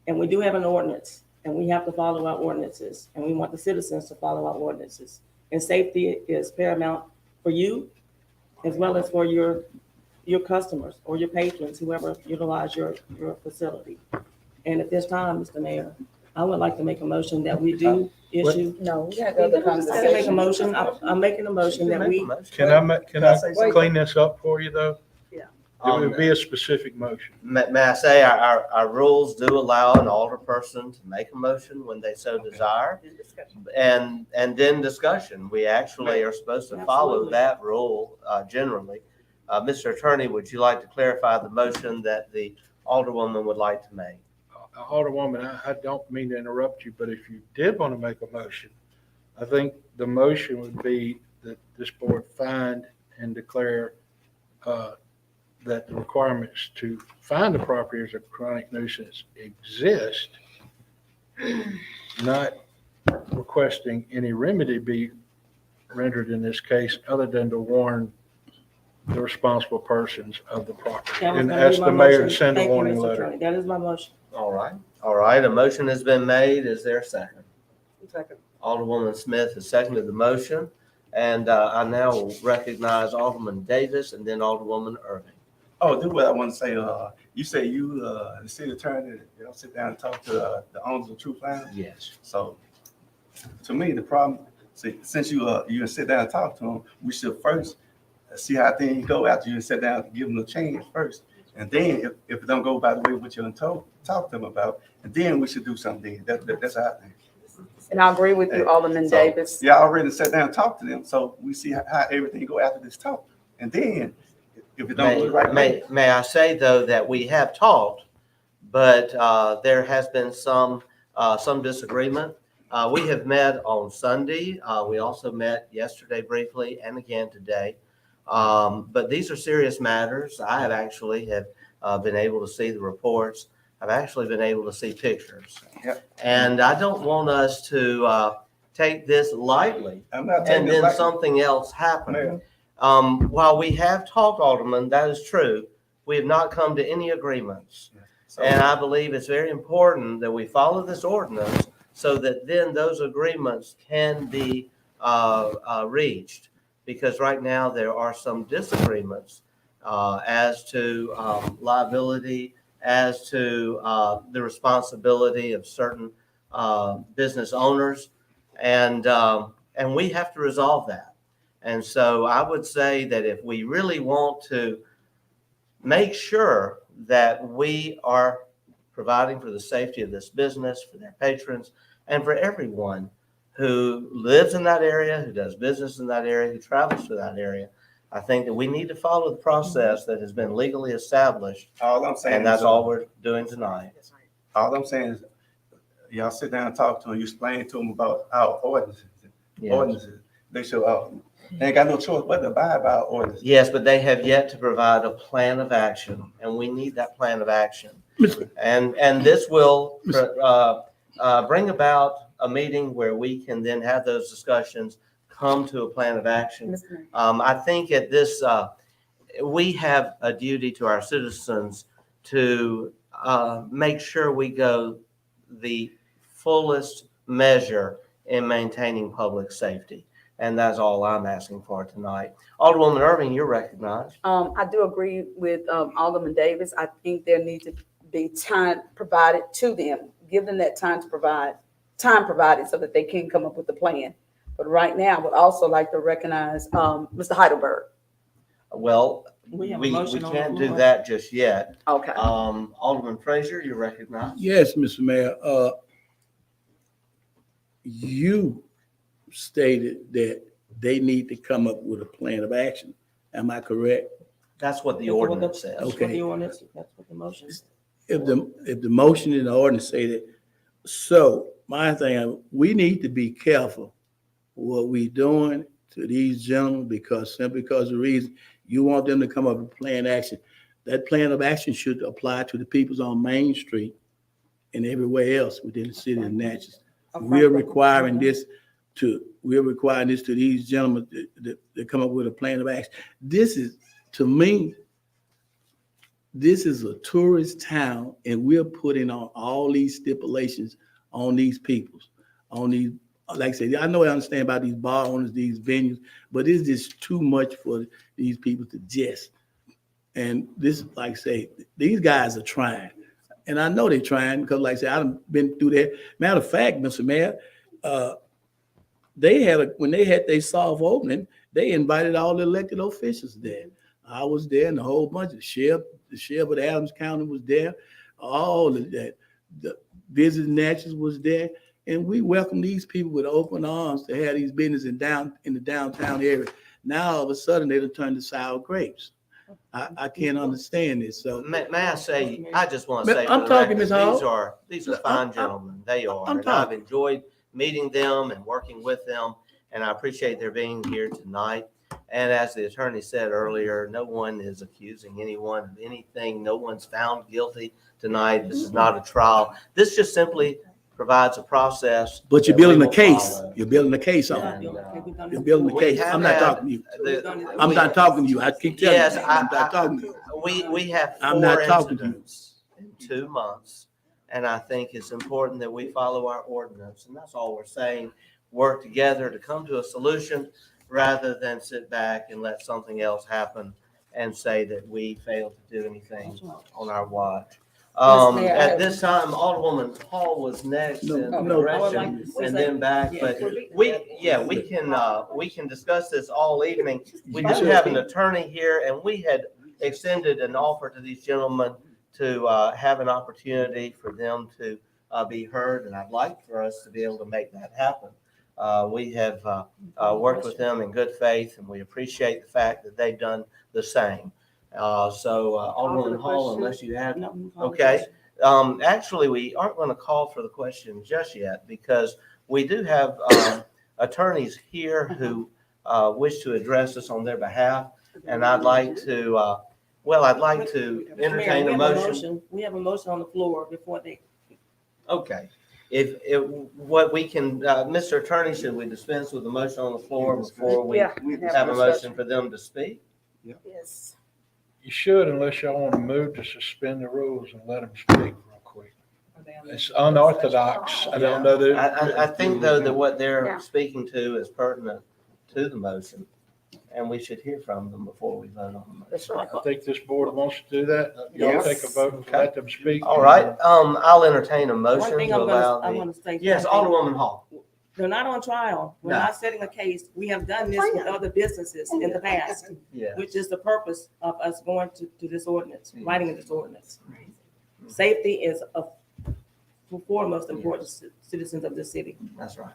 And we do have an ordinance, and we have to follow our ordinances, and we want the citizens to follow our ordinances. And safety is paramount for you, as well as for your customers or your patrons, whoever utilize your facility. And at this time, Mr. Mayor, I would like to make a motion that we do issue. No, we gotta go to the I can make a motion. I'm making a motion that we. Can I clean this up for you, though? Yeah. It would be a specific motion. May I say, our rules do allow an alderperson to make a motion when they so desire, and then discussion. We actually are supposed to follow Absolutely. that rule generally. Mr. Attorney, would you like to clarify the motion that the alderwoman would like to make? Alderwoman, I don't mean to interrupt you, but if you did want to make a motion, I think the motion would be that this board find and declare that the requirements to find the property as a chronic nuisance exist, not requesting any remedy be rendered in this case other than to warn the responsible persons of the property. That was And gonna be ask my the mayor to motion. send a Thank you, warning Mr. letter. Attorney. That is my motion. All right. A motion has been made. Is there a second? Second. Alderwoman Smith has seconded the motion. And I now will recognize Alderman Davis and then Alderwoman Irving. Oh, do what I want to say. You say you, the city attorney, you know, sit down and talk to the owners of True Plans. Yes. So, to me, the problem, see, since you sit down and talk to them, we should first see how things go after you sit down and give them a chance first. And then if it don't go by the way what you're told, talk to them about, and then we should do something. That's how I think. And I agree with you, Alderman So, Davis. y'all already sat down and talked to them, so we see how everything go after this talk. And then if it don't go the right way. May I say, though, that we have talked, but there has been some disagreement. We have met on Sunday. We also met yesterday briefly and again today. But these are serious matters. I have actually been able to see the reports. I've actually been able to see pictures. Yep. And I don't want us to take this lightly I'm not and taking this then lightly. something else happen. Mayor. While we have talked, Alderman, that is true, we have not come to any agreements. So- And I believe it's very important that we follow this ordinance so that then those agreements can be reached. Because right now there are some disagreements as to liability, as to the responsibility of certain business owners. And we have to resolve that. And so I would say that if we really want to make sure that we are providing for the safety of this business, for their patrons, and for everyone who lives in that area, who does business in that area, who travels to that area, I think that we need to follow the process that has been legally established. All I'm saying And that's is, all we're doing tonight. all I'm saying is, y'all sit down and talk to them, you explain to them about our ordinances. Yes. Ordinances. They should, they ain't got no choice but to abide by our ordinances. Yes, but they have yet to provide a plan of action, and we need that plan of action. And this will bring about a meeting where we can then have those discussions, come to a plan of action. I think at this, we have a duty to our citizens to make sure we go the fullest measure in maintaining public safety. And that's all I'm asking for tonight. Alderwoman Irving, you're recognized. I do agree with Alderman Davis. I think there needs to be time provided to them. Give them that time to provide, time provided so that they can come up with a plan. But right now, I would also like to recognize Mr. Heidelberg. Well, We have a we motion on the can't do floor. that just yet. Okay. Alderman Frazier, you're recognized. Yes, Mr. Mayor, you stated that they need to come up with a plan of action. Am I correct? That's what the That's what ordinance says. That's what Okay. the ordinance, that's what the motion is. If the motion in the ordinance say that, so my thing, we need to be careful what we doing to these gentlemen simply because the reason you want them to come up with a plan of action. That plan of action should apply to the peoples on Main Street and everywhere else within the city of Natchez. We're requiring this to these gentlemen to come up with a plan of action. This is, to me, this is a tourist town, and we're putting on all these stipulations on these peoples, on these, like I said, I know I understand about these bar owners, these venues, but it's just too much for these people to jest. And this, like I say, these guys are trying. And I know they're trying because, like I said, I've been through that. Matter of fact, Mr. Mayor, when they had their soft opening, they invited all the elected officials there. I was there, and a whole bunch of the sheriff of Adams County was there. All of that, the Visit Natchez was there, and we welcomed these people with open arms to have these business in the downtown area. Now all of a sudden they done turned to sour grapes. I can't understand this. So May I say, I just want to say, I'm for the talking, record, Ms. Hall. these are fine gentlemen. They are. I'm And I've talking. enjoyed meeting them and working with them, and I appreciate their being here tonight. And as the attorney said earlier, no one is accusing anyone of anything. No one's found guilty tonight. This is not a trial. This just simply provides a process. But you're that we building a will case. follow. You're building a case on And, it. You're You're building a we case. have I'm not had talking to you. I'm we- not talking to you. I keep telling Yes, you. I'm not talking to you. We have I'm 4 not talking to you. incidents in 2 months. And I think it's important that we follow our ordinance. And that's all we're saying. work together to come to a solution rather than sit back and let something else happen and say that we failed to do anything on our watch. Mayor, I At have- this time, Alderwoman Hall was next No, in no, the I would direction like to say- and then back, but we can discuss this all evening. We do have an attorney here, and we had extended an offer to these gentlemen to have an opportunity for them to be heard, and I'd like for us to be able to make that happen. We have worked with them in good faith, and we appreciate the fact that they've done the same. Alderwoman Hall, unless you have, No, we call it okay. Actually, we aren't going to call for the question just yet because we do have attorneys here who wish to address us on their behalf. And I'd like to, I'd like to Mr. Mayor, entertain we a have motion. We have a motion on the floor before they, Okay. If, what we can, Mr. Attorney, should we dispense with the motion on the floor before we Yeah, have a motion for them to speak? Yes. You should unless y'all want to move to suspend the rules and let them speak real quick. It's unorthodox. I don't know that. I think though that what Yeah. they're speaking to is pertinent to the motion, and we should hear from them before we vote on the motion. That's right. I think this board wants to do that. Y'all Yes. take a vote and let them speak. All right, I'll entertain a one motion thing to I'm allow gonna, I'm the, gonna say. yes, something. Alderwoman Hall. They're not on trial. We're No. not setting a case. We have done this with other businesses in the past, Yeah. which is the purpose of us going to this ordinance, Mm. writing this ordinance. Safety is of foremost important citizens of this city. That's right.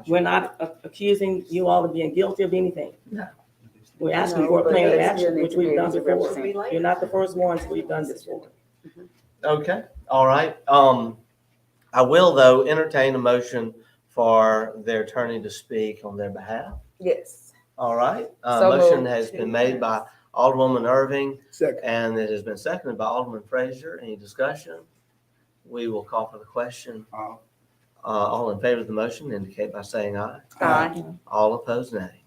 We're not accusing you all of being guilty of anything. No. We're asking No, for a but plan of they action, still need which to be we've done able to before. represent. You're not the first ones we've done this for. Okay, all right. I will though entertain a motion for their attorney to speak on their behalf. Yes. All right, So motion moved. has been made by Alderwoman Irving Second. and it has been seconded by Alderman Frazier. Any discussion? We will call for the question. All in favor of the motion indicate by saying aye. Aye. All opposed, nay.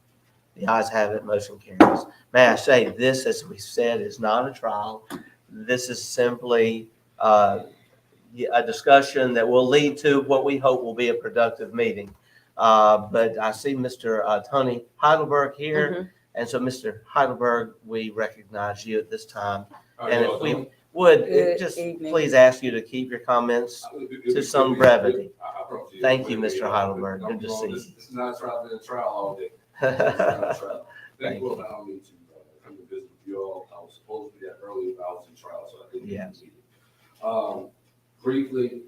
The ayes have it, motion carries. May I say, this, as we said, is not a trial. This is simply a discussion that will lead to what we hope will be a productive meeting. But I see Mr. Tony Heidelberg here. And so, Mr. Heidelberg, we recognize you at this time. And if we would, Good just evening. please ask you to keep your comments to some brevity. Thank you, Mr. Heidelberg. Good to see you. It's not a trial, been a trial all day. Thank Thank you for allowing me to come to visit with you all. I was supposed to be there earlier, but I was in trial, so I couldn't. Yes. Briefly,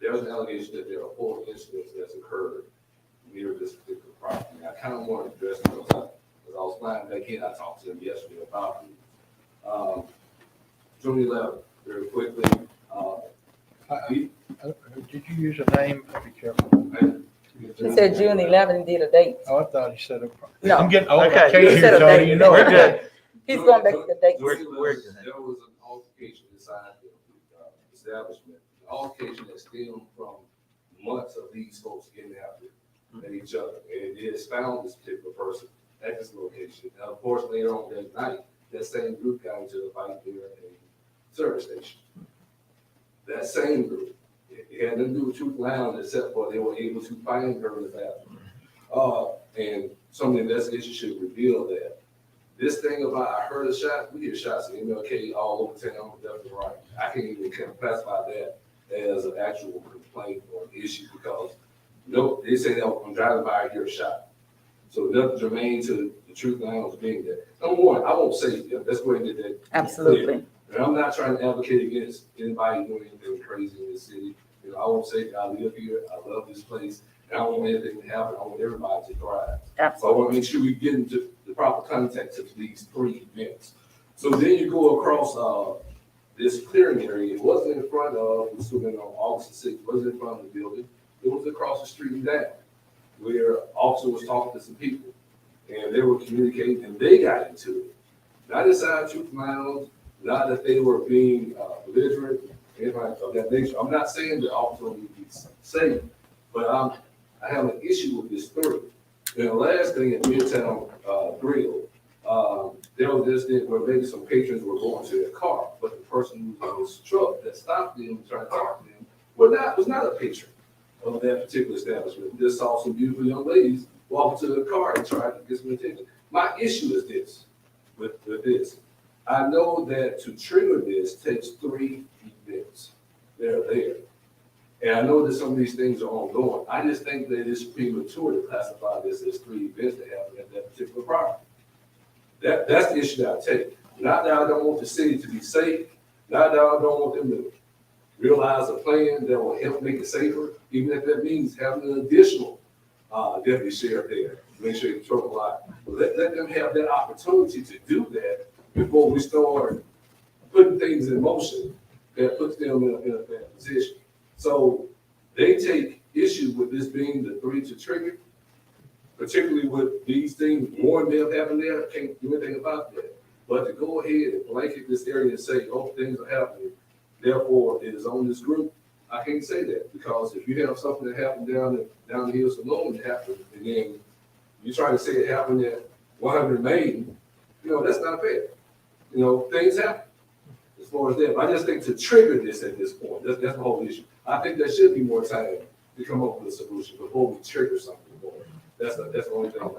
there was an allegation that there are 4 incidents that's occurred near this particular property. I kind of want to address those because I was flying back in. I talked to them yesterday about it. June 11th, very quickly. Did you use a name? Be careful. He said June 11th, did a date. Oh, I thought he said. No. I'm getting old. I Okay. can't You hear said a Tony. date. You know We're it. good. He's going back to the dates. We're good. There was an altercation inside the establishment. The altercation that stemmed from months of these folks getting after at each other. And it is found this particular person at this location. Now, of course, later on that night, that same group got into a fight there at a service station. That same group, it had nothing to do with Truth Lounge except for they were able to find her in the bathroom. And some of the investigation should reveal that. This thing about I heard a shot, we hear shots in MLK all over town, definitely right. I can't even classify that as an actual complaint or an issue because no, they say that I'm driving by, I hear a shot. So nothing germane to the Truth Lounge being there. Number one, I won't say, let's go ahead and get that. Absolutely. And I'm not trying to advocate against anybody doing anything crazy in this city. You know, I won't say I live here, I love this place, and I don't want anything to happen. I want everybody to thrive. So I Absolutely. want to make sure we get into the proper context of these 3 events. So then you go across this clearing area. It wasn't in front of, it was still on August 6th, it wasn't in front of the building. It was across the street and down, where officer was talking to some people, and they were communicating, and they got into it. Not inside Truth Lounge, not that they were being belligerent, anything of that nature. I'm not saying the officer will be safe, but I have an issue with this story. And the last thing at Midtown Grill, there was this thing where maybe some patrons were going to their car, but the person who was in his truck that stopped them trying to talk to them was not a patron. of that particular establishment. Just saw some beautiful young ladies walk to the car and try to get some attention. My issue is this, with this. I know that to trigger this takes 3 events. They're there. And I know that some of these things are ongoing. I just think that it's premature to classify this as 3 events that happen at that particular property. That's the issue that I take. Not that I don't want the city to be safe, not that I don't want them to realize a plan that will help make it safer, even if that means having an additional deputy sheriff there, make sure you control a lot. But let them have that opportunity to do that before we start putting things in motion that puts them in a bad position. So they take issue with this being the 3 to trigger, particularly with these things, more may have happened there, can't do anything about that. But to go ahead and blanket this area and say, oh, things are happening, therefore it is on this group, I can't say that, because if you have something that happened down the hill Salone that happened, and then you try to say it happened at 100 Main, that's not fair. Things happen as far as that. But I just think to trigger this at this point, that's the whole issue. I think there should be more time to come up with a solution before we trigger something more. That's the only thing.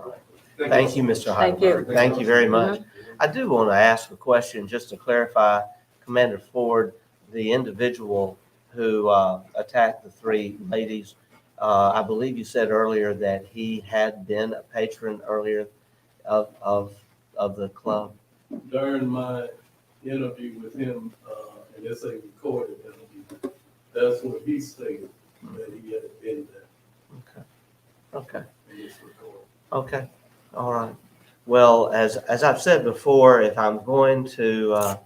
Thank you, Mr. Thank you. Heidelberg. Thank you very much. I do want to ask a question just to clarify, Commander Ford, the individual who attacked the 3 ladies. I believe you said earlier that he had been a patron earlier of the club. During my interview with him, and it's a recorded interview, that's what he stated, that he had been there. Okay. And it's recorded. Okay. All right. Well, as I've said before, if I'm going to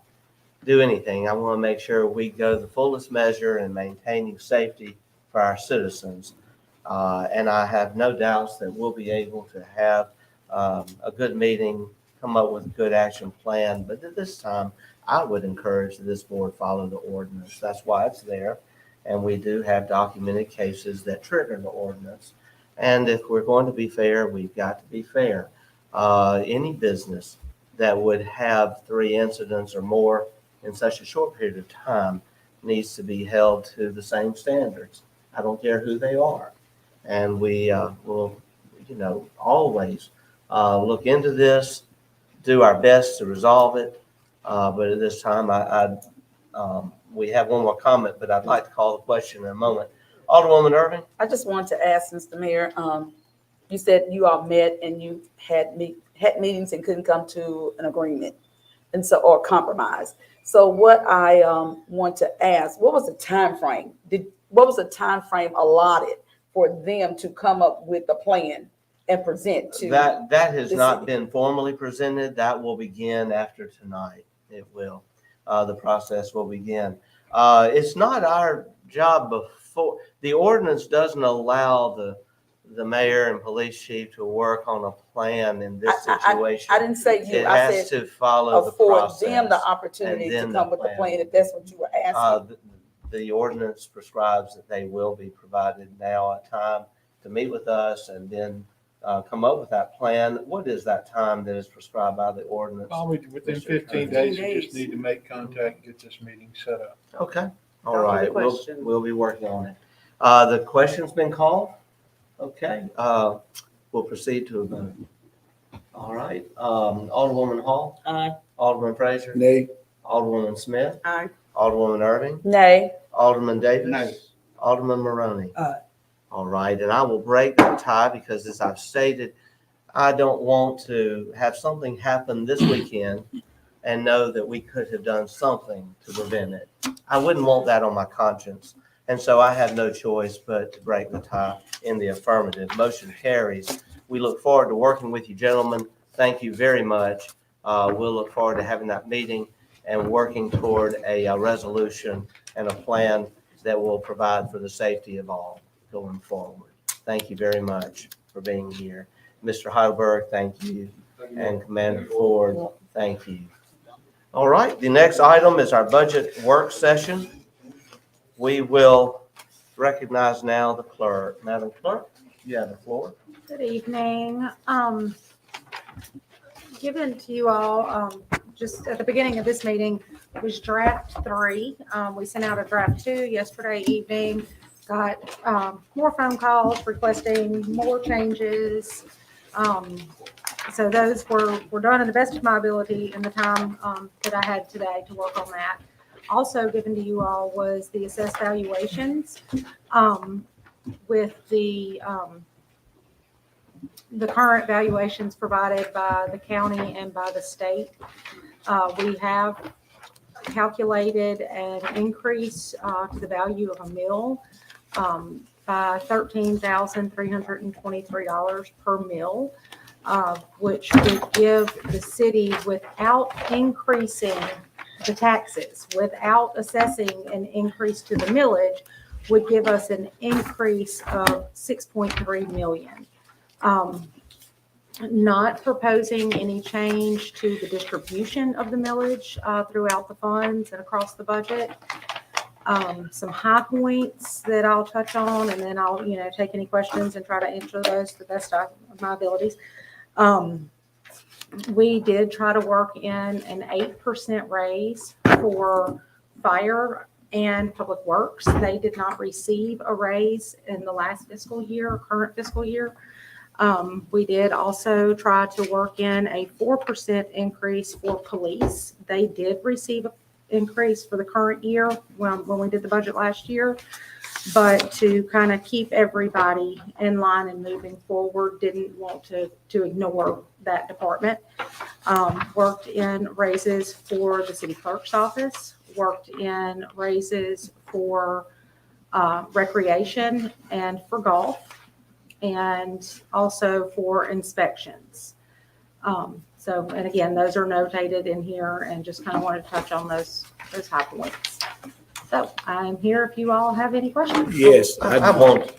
do anything, I want to make sure we go the fullest measure in maintaining safety for our citizens. And I have no doubts that we'll be able to have a good meeting, come up with a good action plan. But at this time, I would encourage that this board follow the ordinance. That's why it's there. And we do have documented cases that trigger the ordinance. And if we're going to be fair, we've got to be fair. Any business that would have 3 incidents or more in such a short period of time needs to be held to the same standards. I don't care who they are. And we will, always look into this, do our best to resolve it. But at this time, we have one more comment, but I'd like to call the question in a moment. Alderwoman Irving? I just wanted to ask, Mr. Mayor, you said you all met and you had meetings and couldn't come to an agreement or compromise. So what I want to ask, what was the time frame? What was the time frame allotted for them to come up with a plan and present to? That has not been formally presented. That will begin after tonight. It will. The process will begin. It's not our job before. The ordinance doesn't allow the mayor and police chief to work on a plan in this situation. I didn't say you. It I has said to follow the afford process. them the opportunity to come with the plan, if that's what you were asking. The ordinance prescribes that they will be provided now a time to meet with us and then come up with that plan. What is that time that is prescribed by the ordinance? Within 15 days, you just need to make contact and get this meeting set up. Okay. All That was right. the question. We'll be working on it. The question's been called. Okay. We'll proceed to a vote. All right. Alderwoman Hall. Aye. Alderman Fraser. Nay. Alderwoman Smith. Aye. Alderwoman Irving. Nay. Alderman Davis. Nay. Alderman Maroney. Aye. All right. And I will break the tie because, as I've stated, I don't want to have something happen this weekend and know that we could have done something to prevent it. I wouldn't want that on my conscience. And so I have no choice but to break the tie in the affirmative. Motion carries. We look forward to working with you, gentlemen. Thank you very much. We'll look forward to having that meeting and working toward a resolution and a plan that will provide for the safety of all going forward. Thank you very much for being here. Mr. Heidelberg, thank you. And Commander Ford, thank you. All right, the next item is our budget work session. We will recognize now the clerk. Madam Clerk, you have the floor. Good evening. Given to you all, just at the beginning of this meeting was draft 3. We sent out a draft 2 yesterday evening. got more phone calls requesting more changes. So those were done in the best of my ability in the time that I had today to work on that. Also given to you all was the assessed valuations with the current valuations provided by the county and by the state. We have calculated an increase to the value of a mill by $13,323 per mill, which would give the city, without increasing the taxes, without assessing an increase to the millage, would give us an increase of 6.3 million. Not proposing any change to the distribution of the millage throughout the funds and across the budget. Some high points that I'll touch on, and then I'll, take any questions and try to answer those to the best of my abilities. We did try to work in an 8% raise for fire and public works. They did not receive a raise in the last fiscal year, current fiscal year. We did also try to work in a 4% increase for police. They did receive an increase for the current year when we did the budget last year, but to kind of keep everybody in line and moving forward, didn't want to ignore that department. Worked in raises for the city clerk's office, worked in raises for recreation and for golf, and also for inspections. And again, those are notated in here, and just kind of wanted to touch on those high points. So I'm here if you all have any questions. Yes, I want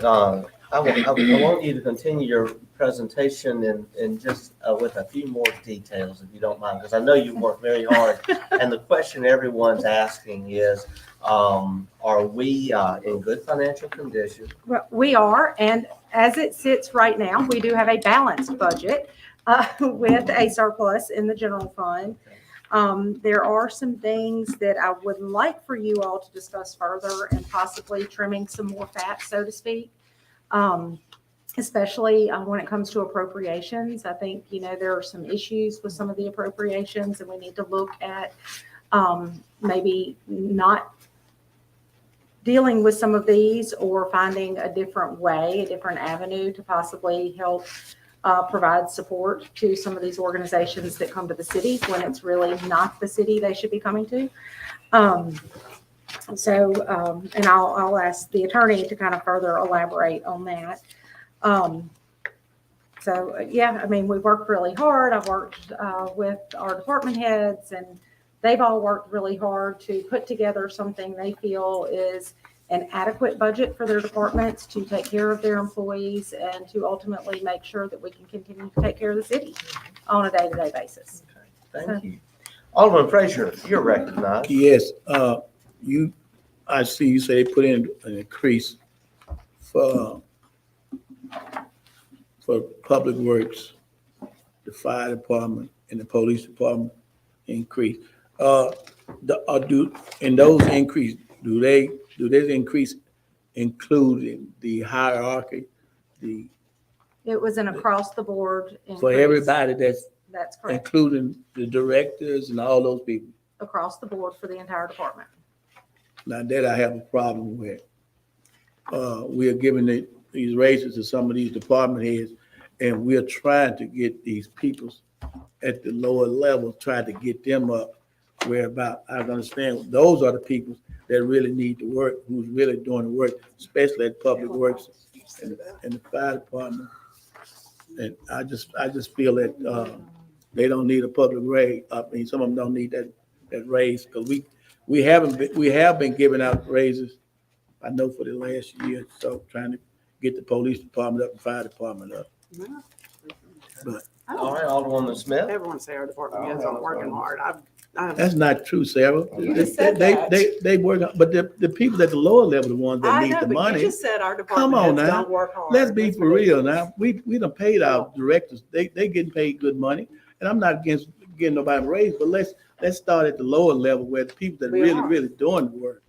you to continue your presentation and just with a few more details, if you don't mind, because I know you work very hard. And the question everyone's asking is, are we in good financial condition? Well, we are, and as it sits right now, we do have a balanced budget with a surplus in the general fund. There are some things that I would like for you all to discuss further, and possibly trimming some more fat, so to speak. Especially when it comes to appropriations. I think, there are some issues with some of the appropriations, and we need to look at maybe not dealing with some of these, or finding a different way, a different avenue to possibly help provide support to some of these organizations that come to the city when it's really not the city they should be coming to. And I'll ask the attorney to kind of further elaborate on that. We worked really hard. I've worked with our department heads, and they've all worked really hard to put together something they feel is an adequate budget for their departments to take care of their employees, and to ultimately make sure that we can continue to take care of the city on a day-to-day basis. Okay, thank you. Alderman Frazier, you're recognized. yes, I see you say they put in an increase for public works, the fire department and the police department increase. In those increase, do they increase including the hierarchy, It was an across-the-board increase. for everybody That's correct. including the directors and all those people? Across the board for the entire department. Now that I have a problem with. We are giving these raises to some of these department heads, and we're trying to get these people at the lower levels, trying to get them up where I understand those are the people that really need to work, who's really doing the work, especially at public works and the fire department. And I just feel that they don't need a public raise. I mean, some of them don't need that raise, because we have been giving out raises, I know, for the last year, so trying to get the police department up and fire department up. But All right, Alderwoman Smith. Everyone say our department heads aren't working hard. that's not true, Sarah. You just said that. They work, but the people at the lower level are the ones that I need know, the but you money. just said our Come on department heads now. don't work hard. Let's be That's for real ridiculous. now. We done paid our directors. They getting paid good money, and I'm not against getting nobody raised, but let's start at the lower level where the people that We really are. really doing the work.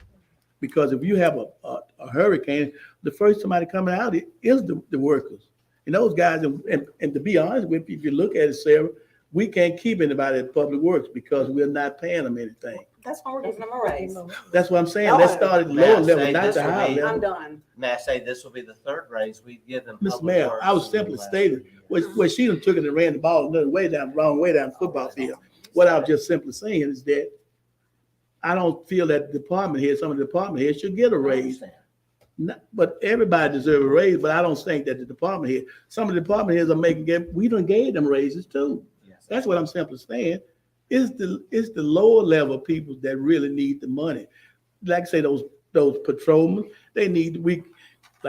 Because if you have a hurricane, the first somebody coming out is the workers. And those guys, and to be honest with you, if you look at it, Sarah, we can't keep anybody at Public Works because we're not paying them anything. That's why we're giving them a raise. That's what I'm saying. Let's start at the lower level, not the high I'm level. done. May I say, this will be the third raise we give them. Mr. Public Mayor, Works I was in the simply last stating, 3 years. where she done took it and ran the ball another way down, wrong way down the football field. What I was just simply saying is that I don't feel that the department head, some of the department heads should get a raise. But everybody deserves a raise, but I don't think that the department head, some of the department heads are we done gave them raises too. Yes. That's what I'm simply saying. It's the lower level people that really need the money. Like I say, those patrolmen, they need, like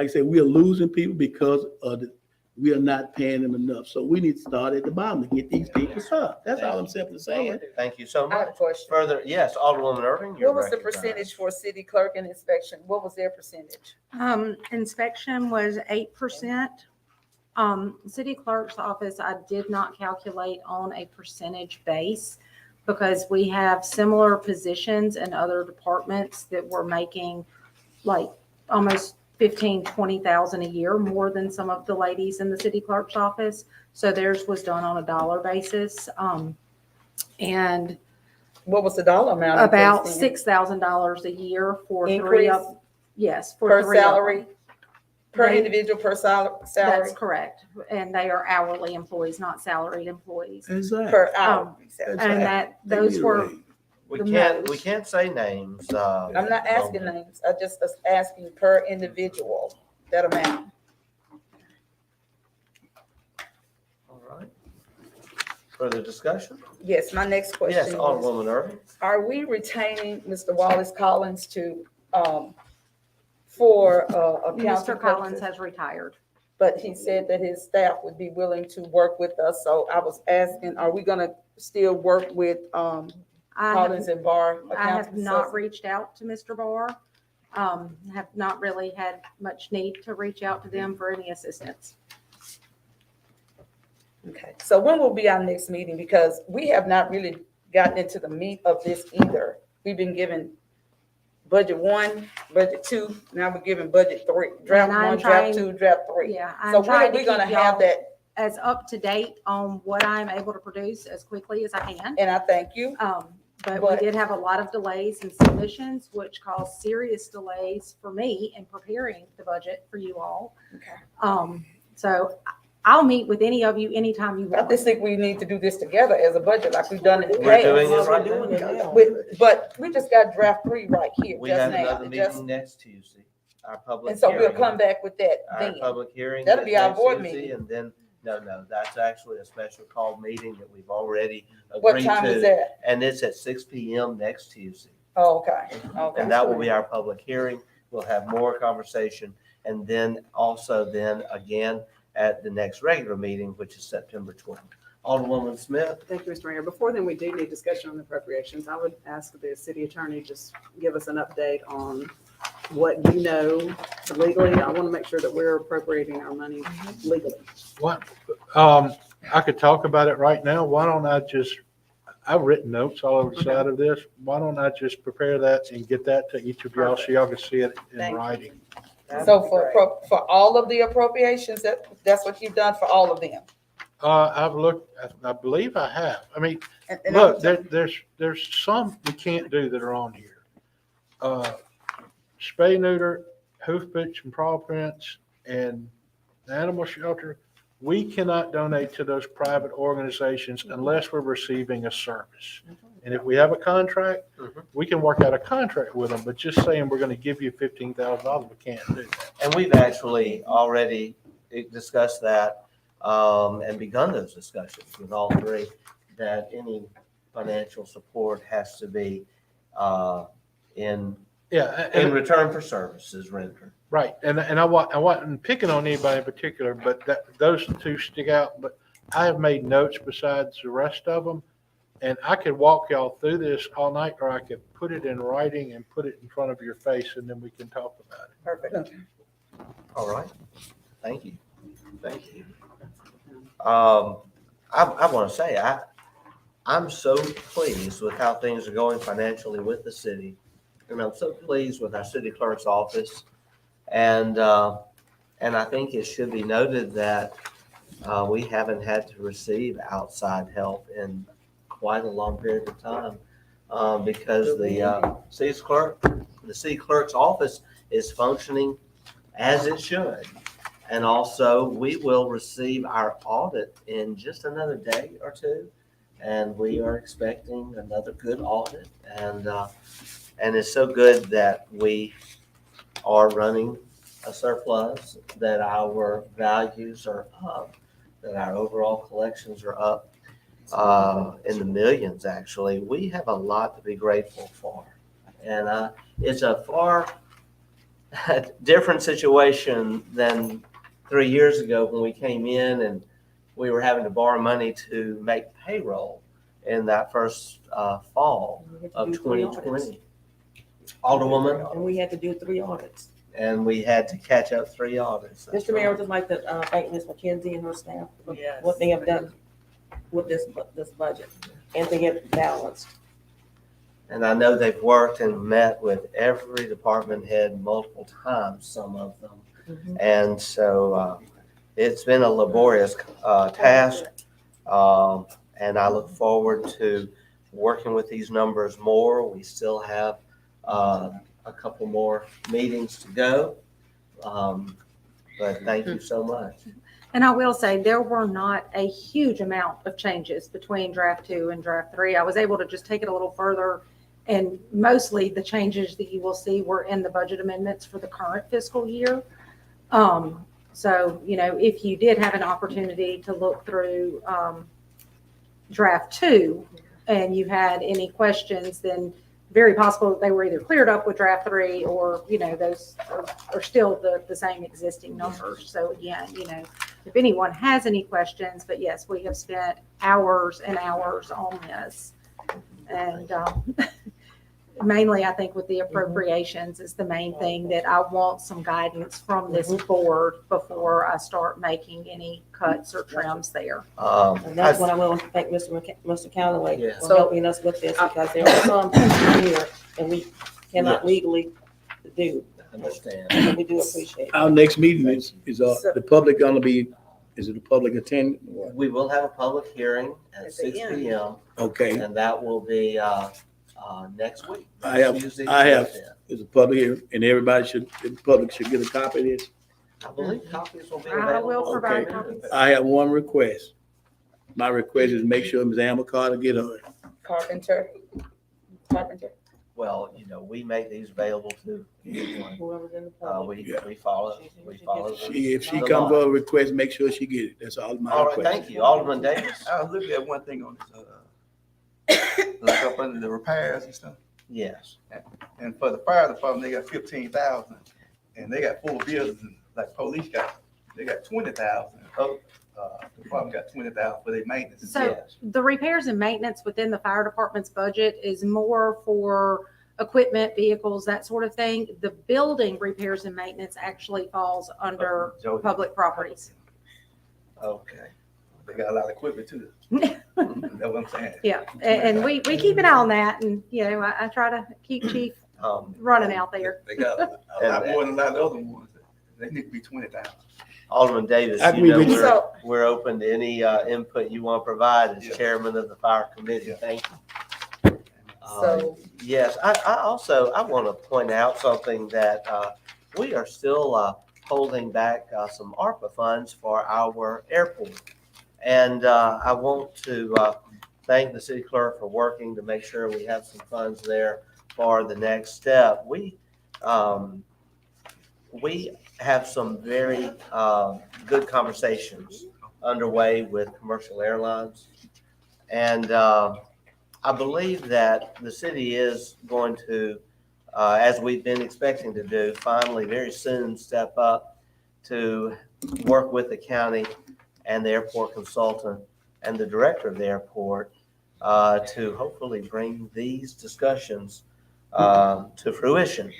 I say, we are losing people because we are not paying them enough. So we need to start at the bottom to get these people up. That's all I'm simply saying. Thank you so I have a much. question. Further, yes, Alderwoman Irving, you're What was the recognized. percentage for city clerk and inspection? What was their percentage? Inspection was 8%. City clerk's office, I did not calculate on a percentage base because we have similar positions in other departments that were making like almost 15, 20,000 a year more than some of the ladies in the city clerk's office. So theirs was done on a dollar basis. And What was the dollar amount? about increase in? $6,000 a year for three Increase? of, yes, for Per three of them. salary? Per They- individual, per salary? That's correct. And they are hourly employees, not salaried employees. Exactly. Per hour. That's And right. that, They those need a were, raise. We the can't most. say names. I'm not asking names. I just was asking per individual, that amount. All right. Further discussion? Yes, my next Yes, question is, Alderwoman Irving. are we retaining Mr. Wallace Collins for accounting Mr. Collins purposes? has retired. But he said that his staff would be willing to work with us, so I was asking, are we gonna still work with I have, Collins and Barr? I have Accounting not Associates? reached out to Mr. Barr. Have not really had much need to reach out to them for any assistance. Okay, so when will be our next meeting? Because we have not really gotten into the meat of this either. We've been given budget 1, budget 2, now we're giving budget 3, draft And I'm 1, trying- draft 2, draft 3. Yeah, So I'm when are trying to we gonna keep have y'all that? as up to date on what I'm able to produce as quickly as I can. And I thank you. But we But- did have a lot of delays in submissions, which caused serious delays for me in preparing the budget for you all. Okay. So I'll meet with any of you anytime you I want. just think we need to do this together as a budget like we've done in the We're past. doing it Well, we're right doing it now. now. But we just got draft 3 right here We just have now. another It just- meeting next Tuesday. Our public And so we'll hearing. come back with that Our then. public hearing. That'll is be our next board Tuesday, meeting. And then, no, that's actually a special call meeting that we've already What agreed time is to. that? And it's at 6 PM next Tuesday. Oh, okay, okay. And that will be our public hearing. We'll have more conversation. And then also then again at the next regular meeting, which is September 12th. Alderwoman Smith? Thank you, Mr. Mayor. Before then, we do need discussion on the appropriations. I would ask the city attorney just give us an update on what you know legally. I want to make sure that we're appropriating our money legally. What, I could talk about it right now. Why don't I just, I've written notes all over the side of this. Why don't I just prepare that and get that to each of y'all so y'all can see it in Thank you. writing? So for all of the appropriations, that's what you've done for all of them? I've looked, I believe I have. I mean, And look, there's some we can't do that are on here. Spay neuter, hoof bits and paw prints, and the animal shelter, we cannot donate to those private organizations unless we're receiving a service. And if we have a contract, we can work out a contract with them, but just saying we're gonna give you $15,000, we can't do that. And we've actually already discussed that and begun those discussions with all three, that any financial support has to be in Yeah, and return for services rendered. right, and I wasn't picking on anybody in particular, but those two stick out. But I have made notes besides the rest of them, and I could walk y'all through this all night, or I could put it in writing and put it in front of your face, and then we can talk about it. Perfect. All right. Thank you. Thank you. I want to say, I'm so pleased with how things are going financially with the city. and I'm so pleased with our city clerk's office. And I think it should be noted that we haven't had to receive outside help in quite a long period of time because the city clerk's office is functioning as it should. And also, we will receive our audit in just another day or two, and we are expecting another good audit. And it's so good that we are running a surplus, that our values are up, that our overall collections are up in the millions, actually. We have a lot to be grateful for. And it's a far different situation than 3 years ago when we came in and we were having to borrow money to make payroll in that first fall of 2020. Alderwoman? And we had to do 3 audits. And we had to catch up 3 audits. That's Mr. Mayor, I right. would just like to thank Ms. McKenzie and her staff for Yes. what they have done with this budget and to get balanced. And I know they've worked and met with every department head multiple times, some of them. Mhm. And so it's been a laborious task. And I look forward to working with these numbers more. We still have a couple more meetings to go. But thank you so much. And I will say, there were not a huge amount of changes between draft 2 and draft 3. I was able to just take it a little further, and mostly the changes that you will see were in the budget amendments for the current fiscal year. So, if you did have an opportunity to look through draft 2 and you had any questions, then very possible that they were either cleared up with draft 3 or, those are still the same existing numbers. So again, if anyone has any questions, but yes, we have spent hours and hours on this. And mainly, I think with the appropriations is the main thing that I want some guidance from this board before I start making any cuts or trims there. And that's what I want to thank Mr. Callaway Yes. for helping us with this, because there are some things here and we cannot Yes. legally do. I understand. And we do appreciate it. Our next meeting is the public gonna be, is it a public attend? We will have a public hearing at 6 p.m. Okay, and that will be next week. I have- Tuesday, I have- the 5th. it's a public hearing, and the public should get a copy of this. I believe copies will be I available. will provide Okay. copies. I have one request. My request is make sure Ms. Amber Carter get her. Carpenter. Well, we make these available to anyone. Whoever's in the public. We follow. If she comes for a request, make sure she get it. That's all my All right, request. thank you. Alderman Davis? I was looking at one thing on this, like up under the repairs and stuff. Yes. And for the fire department, they got 15,000, and they got 4 buildings, like police they got 20,000. Oh. The department got 20,000 for their maintenance. So Yes. the repairs and maintenance within the fire department's budget is more for equipment, vehicles, that sort of thing. The building repairs and maintenance actually falls under Joe- public properties. Okay. They got a lot of equipment too. That's what I'm saying. Yeah, and we keep an eye on that, and, I try to keep chief running out there. They got a lot more than a lot of other ones. They need to be 20,000. Alderman Davis, I agree with you. we're open to any input you want to provide as Yeah. chairman of the fire committee. Yeah. Thank you. Yes, I also want to point out something that we are still holding back some ARPA funds for our airport. And I want to thank the city clerk for working to make sure we have some funds there for the next step. We have some very good conversations underway with commercial airlines. And I believe that the city is going to, as we've been expecting to do, finally very soon step up to work with the county and the airport consultant and the director of the airport to hopefully bring these discussions to fruition.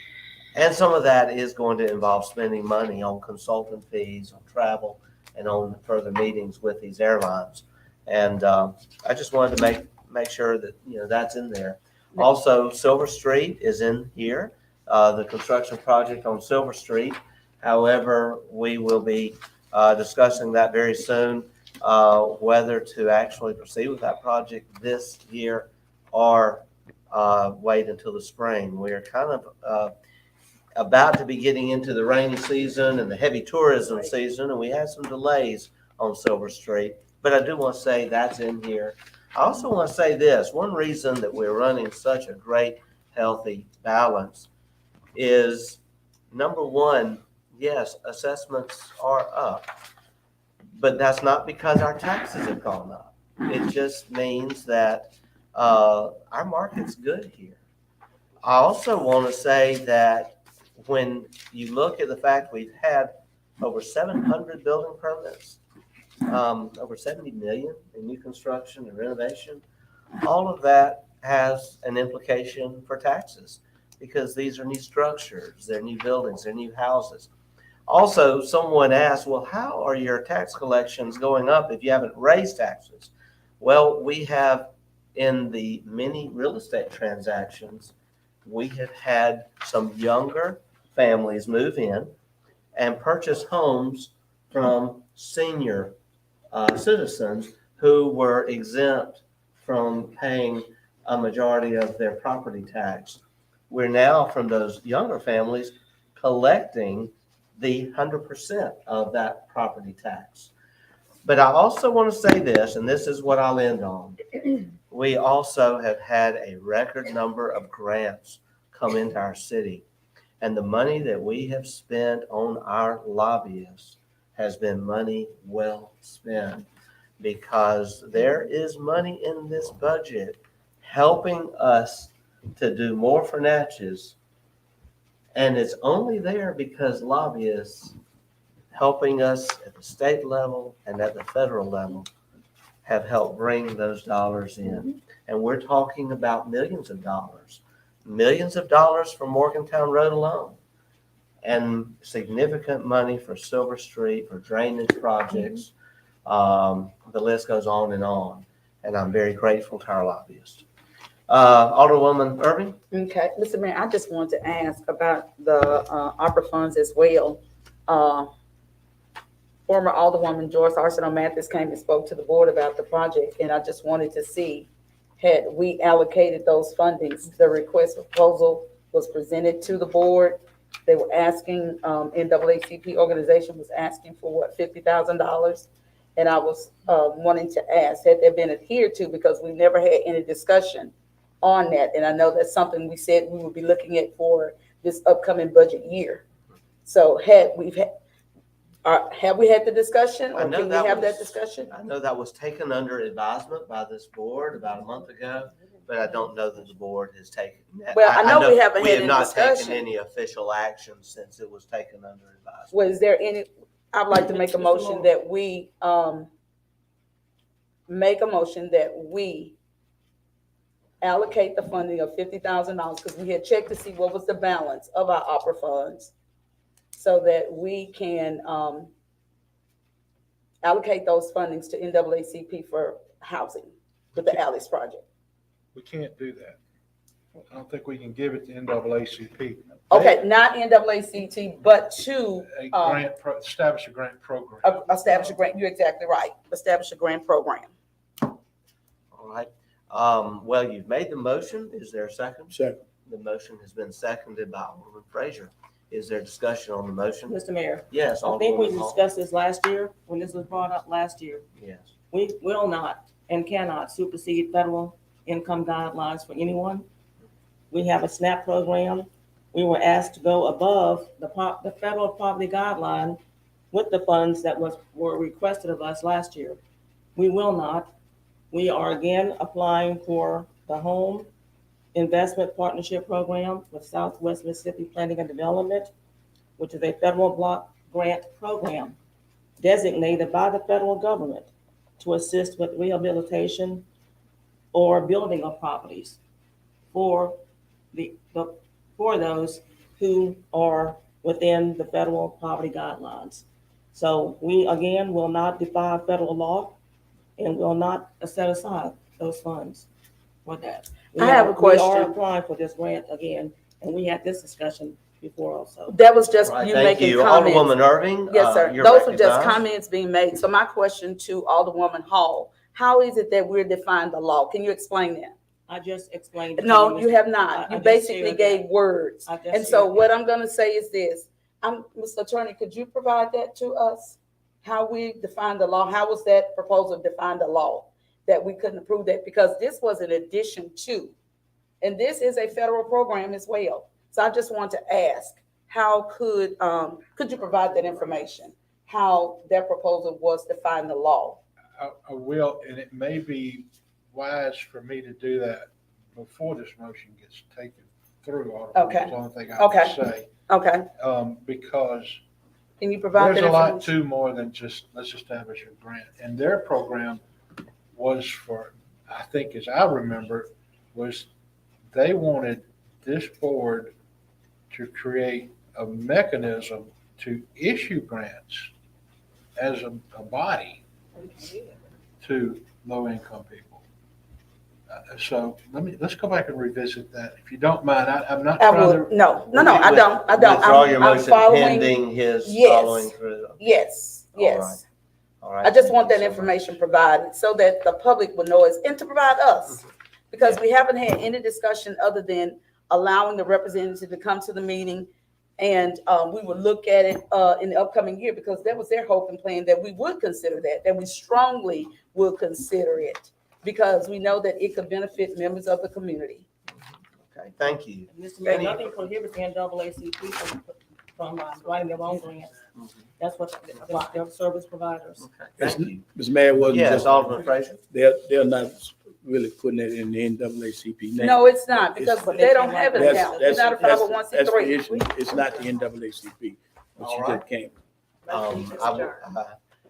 And some of that is going to involve spending money on consultant fees, on travel, and on further meetings with these airlines. And I just wanted to make sure that, that's in there. Also, Silver Street is in here, the construction project on Silver Street. However, we will be discussing that very soon, whether to actually proceed with that project this year or wait until the spring. We are kind of about to be getting into the rainy season and the heavy tourism season, and we had some delays on Silver Street. But I do want to say that's in here. I also want to say this, one reason that we're running such a great, healthy balance is, number one, yes, assessments are up, but that's not because our taxes have gone up. It just means that our market's good here. I also want to say that when you look at the fact we've had over 700 building permits, over 70 million in new construction and renovation, all of that has an implication for taxes because these are new structures, they're new buildings, they're new houses. Also, someone asked, well, how are your tax collections going up if you haven't raised taxes? Well, we have, in the many real estate transactions, we have had some younger families move in and purchase homes from senior citizens who were exempt from paying a majority of their property tax. We're now, from those younger families, collecting the 100% of that property tax. But I also want to say this, and this is what I'll end on. We also have had a record number of grants come into our city. And the money that we have spent on our lobbyists has been money well spent, because there is money in this budget helping us to do more for Natchez. And it's only there because lobbyists helping us at the state level and at the federal level have helped bring those dollars in. And we're talking about millions of dollars for Morgantown Road alone, and significant money for Silver Street, for drainage projects. The list goes on, and I'm very grateful to our lobbyists. Alderwoman Irving? Okay, Mr. Mayor, I just wanted to ask about the opera funds as well. Former Alderwoman Joyce Arsenault Mathis came and spoke to the board about the project, and I just wanted to see, had we allocated those fundings? The request proposal was presented to the board. They were asking, NAACP organization was asking for what, $50,000? And I was wanting to ask, had that been adhered to, because we never had any discussion on that. And I know that's something we said we would be looking at for this upcoming budget year. So have we had the discussion, or can we have that discussion? I know that was taken under advisement by this board about a month ago, but I don't know that the board has taken that. Well, I know we haven't had any We have not taken discussion. any official action since it was taken under advisement. Was there any, I'd like to make a motion that we, allocate the funding of $50,000, because we had checked to see what was the balance of our opera funds, so that we can allocate those fundings to NAACP for housing with the Alice project. We can't do that. I don't think we can give it to NAACP. Okay, not NAACP, but to Establish a grant program. establish a grant. You're exactly right. Establish a grant program. All right. Well, you've made the motion. Is there a second? Second. The motion has been seconded by Alderman Frazier. Is there discussion on the motion? Mr. Mayor, Yes. I think we Alderwoman Hall. discussed this last year, when this was brought up last year. Yes. We will not and cannot supersede federal income guidelines for anyone. We have a SNAP program. We were asked to go above the federal poverty guideline with the funds that were requested of us last year. We will not. We are again applying for the Home Investment Partnership Program with Southwest Mississippi Planning and Development, which is a federal block grant program designated by the federal government to assist with rehabilitation or building of properties for those who are within the federal poverty guidelines. So we, again, will not defy federal law and will not set aside those funds. with that. I have a We are question. applying for this grant again, and we had this discussion before also. That was just All right, you thank making you. comments. Alderwoman Irving. Yes, sir. You're Those were just recognized. comments being made. So my question to Alderwoman Hall, how is it that we're defining the law? Can you explain that? I just explained. it to No, you Mr. have not. I You just basically shared gave that. words. I just And so shared what that. I'm gonna say is this, Mr. Attorney, could you provide that to us? How we define the law? How was that proposal defined the law? That we couldn't approve that because this was an addition to, and this is a federal program as well. So I just want to ask, how could you provide that information? How that proposal was defined the law? I will, and it may be wise for me to do that before this motion gets taken through. Okay. That's the only thing I can say. Okay, Because can you provide that there's a lot information? to more than just let's establish a grant. And their program was for, I think as I remember, was they wanted this board to create a mechanism to issue grants as a body to low-income people. So let's go back and revisit that. If you don't mind, I'm not I trying would, to. no, I don't. Withdraw your I'm motion following- pending his Yes. following through. Yes, All right. yes. All right. I just want Thank that you so much. information provided so that the public will know it and to provide us. Because we haven't had any discussion other than allowing the representative to come to the meeting. And we will look at it in the upcoming year because that was their hope and plan that we would consider that we strongly will consider it. Because we know that it could benefit members of the community. Okay, thank you. Mr. Mayor, Any- nothing prohibits the NAACP from writing their own grants. That's what they're service providers. Okay, thank you. Ms. Mayor wasn't Yes, just, Alderman Fraser. they're not really putting it in the NAACP name. No, it's not because But they they don't can have an write- account. It's not a That's the 501c3. issue. It's not the NAACP, but All she right. just came.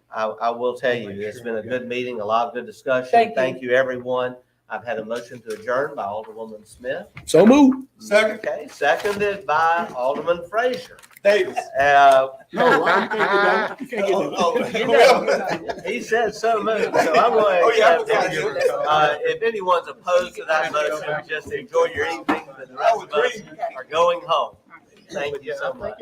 I will tell you, it's been a good meeting, a lot of good discussion. Thank you. Thank you, everyone. I've had a motion to adjourn by Alderwoman Smith. So moved. Second. Okay, seconded by Alderman Fraser. Davis. Uh, No, why you can't get that? You can't get that. you know, he said so moved, so I'm going Oh, to yeah, accept it. okay. If anyone's opposed to that motion, just enjoy your evening, but the rest of us are going home. Thank you so much.